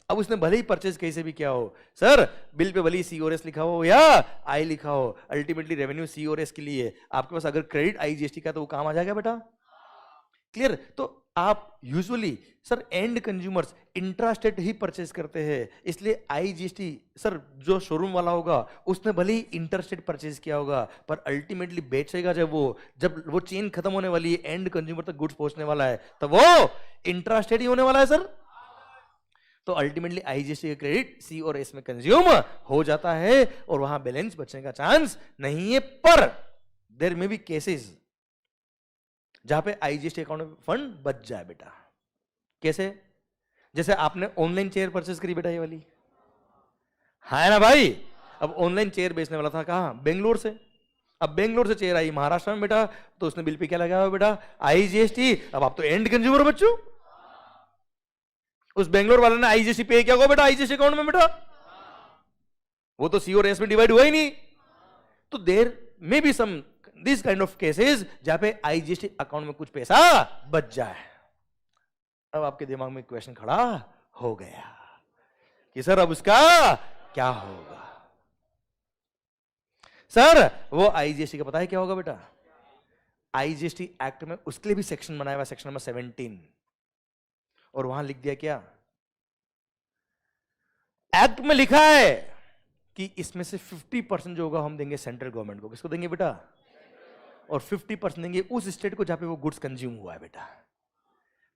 अब उसने भले ही परचेज कहीं से भी किया हो सर, बिल पे भले ही सी और एस लिखा हो या आई लिखा हो, अल्टीमेटली रेवेन्यू सी और एस के लिए आपके पास अगर क्रेडिट आईजीएसटी का तो वो काम आ जाएगा बेटा। क्लियर? तो आप usually sir and consumers intrastate he purchase करते हैं, इसलिए आईजीएसटी सर जो शोरूम वाला होगा उसने भले ही इंटरस्टेट परचेज किया होगा पर अल्टीमेटली बेचेगा जब वो चेन खत्म होने वाली है, एंड कंज्यूमर तक गुड्स पहुंचने वाला है, तो वो इंट्रास्टेट ही होने वाला है सर। तो अल्टीमेटली आईजीएसटी का क्रेडिट सी और एस में कंज्यूम हो जाता है और वहां बैलेंस बचने का चांस नहीं है। पर देयर में भी केसेस जहां पे आईजीएसटी अकाउंट में फंड बच जाए बेटा। कैसे? जैसे आपने ऑनलाइन चेयर परचेज करी बेटा, ये वाली है ना भाई। अब ऑनलाइन चेयर बेचने वाला था कहां? बेंगलोर से। अब बेंगलोर से चेयर आई महाराष्ट्र में बेटा, तो उसने बिल पे क्या लगाया बेटा? आईजीएसटी। अब आप तो एंड कंज्यूमर बच्चों, उस बेंगलोर वाले ने आईजीएसटी पे क्या होगा बेटा आईजीएसटी अकाउंट में बेटा? वो तो सी और एस में डिवाइड हुआ ही नहीं। तो there may be some this kind of cases जहां पे आईजीएसटी अकाउंट में कुछ पैसा बच जाए। अब आपके दिमाग में क्वेश्चन खड़ा हो गया कि सर अब उसका क्या होगा? सर वो आईजीएसटी का पता है क्या होगा बेटा? आईजीएसटी एक्ट में उसके लिए भी सेक्शन बनाया हुआ, सेक्शन नंबर 17, और वहां लिख दिया क्या? एक्ट में लिखा है कि इसमें से 50% जो होगा हम देंगे सेंट्रल गवर्नमेंट को। किसको देंगे बेटा? और 50% देंगे उस स्टेट को जहां पे वो गुड्स कंज्यूम हुआ है बेटा।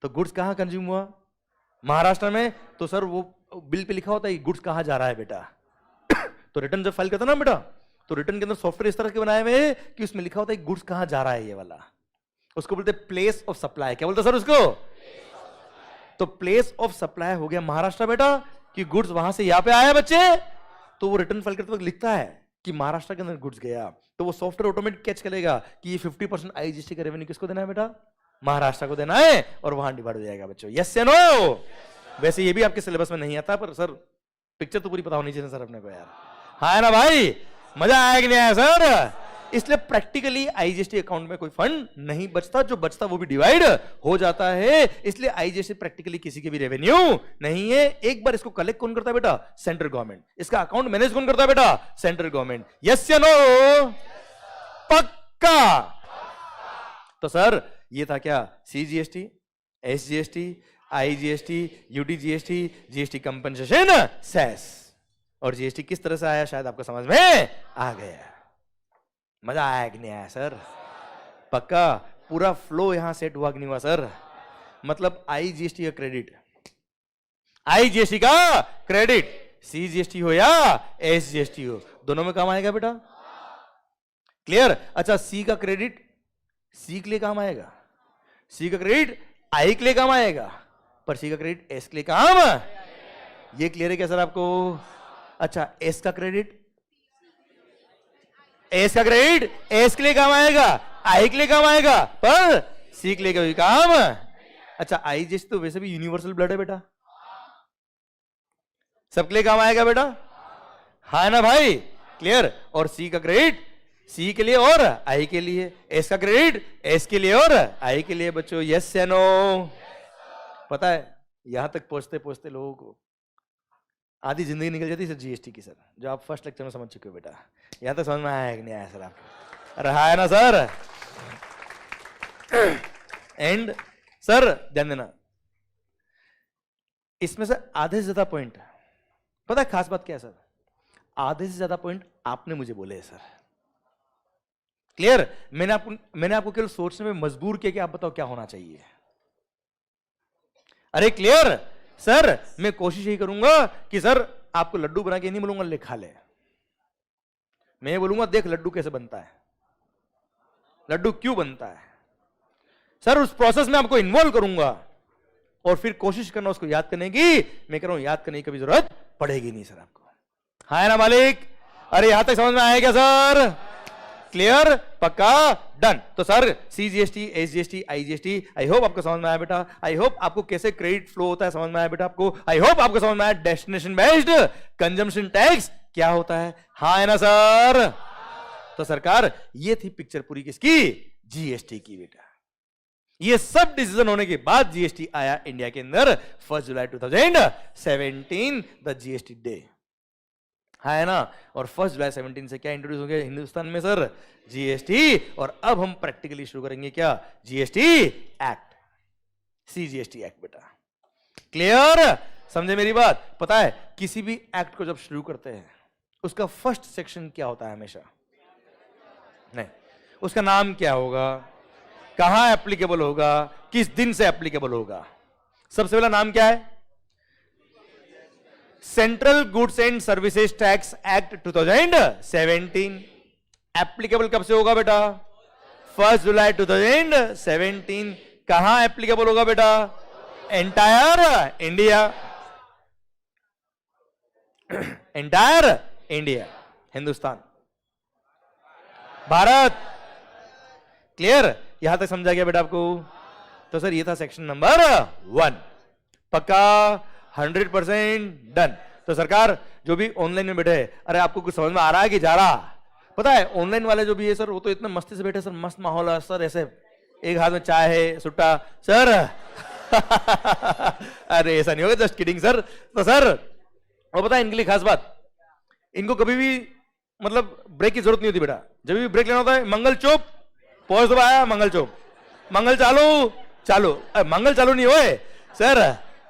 तो गुड्स कहां कंज्यूम हुआ? महाराष्ट्र में। तो सर वो बिल पे लिखा होता है गुड्स कहां जा रहा है बेटा। तो रिटर्न जब फाइल करता ना बेटा, तो रिटर्न के अंदर सॉफ्टवेयर इस तरह के बनाए हुए हैं कि उसमें लिखा होता है गुड्स कहां जा रहा है, ये वाला। उसको बोलते हैं प्लेस ऑफ सप्लाई। क्या बोलते सर उसको? तो प्लेस ऑफ सप्लाई हो गया महाराष्ट्र बेटा, कि गुड्स वहां से यहां पे आया बच्चे। तो वो रिटर्न फाइल करते वक्त लिखता है कि महाराष्ट्र के अंदर गुड्स गया, तो वो सॉफ्टवेयर ऑटोमेटिक कैच करेगा कि ये 50% आईजीएसटी का रेवेन्यू किसको देना है बेटा? महाराष्ट्र को देना है, और वहां डिवाइड हो जाएगा बच्चों। यस या नो? वैसे ये भी आपके सिलेबस में नहीं आता, पर सर पिक्चर तो पूरी पता होनी चाहिए सर अपने को यार। हाँ है ना भाई? मजा आया कि नहीं आया सर? इसलिए प्रैक्टिकली आईजीएसटी अकाउंट में कोई फंड नहीं बचता, जो बचता वो भी डिवाइड हो जाता है। इसलिए आईजीएसटी प्रैक्टिकली किसी के भी रेवेन्यू नहीं है। एक बार इसको कलेक्ट कौन करता है बेटा? Central government. इसका अकाउंट मैनेज कौन करता है बेटा? Central government. यस या नो? पक्का? तो सर ये था क्या? CGST, SGST, IGST, UTGST, GST compensation, cess. और जीएसटी किस तरह से आया शायद आपको समझ में आ गया। मजा आया कि नहीं आया सर? पक्का? पूरा फ्लो यहां सेट हुआ कि नहीं हुआ सर? मतलब आईजीएसटी का क्रेडिट, आईजीएसटी का क्रेडिट, सीजीएसटी हो या एसजीएसटी हो, दोनों में काम आएगा बेटा। क्लियर? अच्छा, सी का क्रेडिट सी के लिए काम आएगा, सी का क्रेडिट आई के लिए काम आएगा, पर सी का क्रेडिट एस के लिए काम। ये क्लियर है क्या सर आपको? अच्छा, एस का क्रेडिट एस का क्रेडिट एस के लिए काम आएगा, आई के लिए काम आएगा, पर सी के लिए कोई काम। अच्छा, आईजीएसटी तो वैसे भी यूनिवर्सल ब्लड है बेटा, सबके लिए काम आएगा बेटा। हाँ ना भाई? क्लियर? और सी का क्रेडिट सी के लिए और आई के लिए, एस का क्रेडिट एस के लिए और आई के लिए बच्चों। यस या नो? पता है यहां तक पहुंचते पहुंचते लोगों को आधी जिंदगी निकल जाती है जीएसटी की सर, जो आप फर्स्ट लेक्चर में समझ चुके हो बेटा। यहां तक समझ में आया कि नहीं आया सर आपको? रहा है ना सर? एंड सर ध्यान देना, इसमें से आधे से ज्यादा पॉइंट, पता है खास बात क्या है सर? आधे से ज्यादा पॉइंट आपने मुझे बोले सर। क्लियर? मैंने आपको केवल सोचने में मजबूर किया कि आप बताओ क्या होना चाहिए। अरे क्लियर सर? मैं कोशिश यही करूंगा कि सर आपको लड्डू बना के नहीं बोलूंगा ले खा ले, मैं ये बोलूंगा देख लड्डू कैसे बनता है, लड्डू क्यों बनता है सर, उस प्रोसेस में आपको इन्वॉल्व करूंगा, और फिर कोशिश करना उसको याद करने की। मैं कह रहा हूं याद करने की कभी जरूरत पड़ेगी नहीं सर आपको। हाँ है ना मालिक? अरे यहां तक समझ में आया क्या सर? क्लियर? पक्का? डन। तो sir CGST, SGST, IGST, I hope आपको समझ में आया बेटा। आई होप आपको कैसे क्रेडिट फ्लो होता है समझ में आया बेटा आपको। आई होप आपको समझ में आया डेस्टिनेशन बेस्ड कंजम्पशन टैक्स क्या होता है। हाँ है ना सर? तो सरकार ये थी पिक्चर पूरी किसकी? जीएसटी की बेटा। ये सब डिसीजन होने के बाद जीएसटी आया इंडिया के अंदर 1 जुलाई 2017, द जीएसटी डे। है ना? और 1 जुलाई 17 से क्या इंट्रोड्यूस हो गया हिंदुस्तान में सर? जीएसटी। और अब हम प्रैक्टिकली शुरू करेंगे क्या? जीएसटी एक्ट, सीजीएसटी एक्ट बेटा। क्लियर? समझे मेरी बात? पता है किसी भी एक्ट को जब शुरू करते हैं उसका फर्स्ट सेक्शन क्या होता है हमेशा? नहीं, उसका नाम क्या होगा, कहां एप्लीकेबल होगा, किस दिन से एप्लीकेबल होगा। सबसे पहला नाम क्या है? Central goods and services tax act 2017। Applicable कब से होगा बेटा? 1 जुलाई 2017। कहां एप्लीकेबल होगा बेटा? Entire India, entire India, Hindustan, Bharat. Clear? यहां तक समझा गया बेटा आपको? तो सर ये था सेक्शन नंबर 1। पक्का? 100% डन। तो सरकार जो भी ऑनलाइन में बैठे, अरे आपको कुछ समझ में आ रहा है कि जा रहा? पता है ऑनलाइन वाले जो भी है सर वो तो इतने मस्ती से बैठे सर, मस्त माहौल है सर, ऐसे एक हाथ में चाय है सुट्टा सर। अरे ऐसा नहीं होगा, जस्ट किडिंग सर। तो सर वो पता है इनके लिए खास बात, इनको कभी भी मतलब ब्रेक की जरूरत नहीं होती बेटा, जब भी ब्रेक लेना होता है मंगल चुप, पॉज दबाया, मंगल चुप, मंगल चालू चालू, मंगल चालू नहीं होए sir.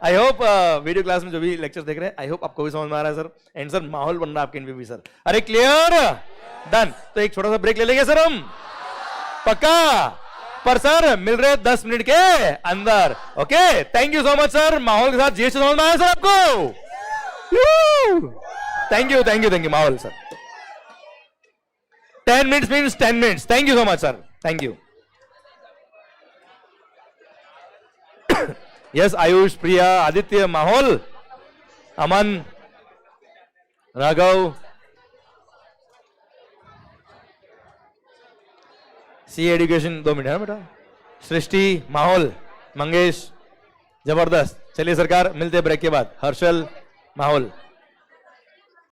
I hope video class में जो भी लेक्चर देख रहे हैं, आई होप आपको भी समझ में आ रहा है सर। एंड सर माहौल बन रहा है आपके इनमें भी सर। अरे क्लियर, डन। तो एक छोटा सा ब्रेक ले लेंगे सर हम, पक्का, पर सर मिल रहे 10 मिनट के अंदर। Okay, thank you so much sir. Mahaul के साथ जीएसटी समझ में आया सर आपको? Thank you thank you thank you Mahaul sir. 10 minutes means 10 minutes. Thank you so much sir, thank you. Yes Ayush, Priya, Aditya, Mahaul, Aman, Raghav, सी एजुकेशन 2 मिनट है बेटा, सृष्टि, माहौल, मंगेश, जबरदस्त। चलिए सरकार, मिलते हैं ब्रेक के बाद। हर्षल, माहौल।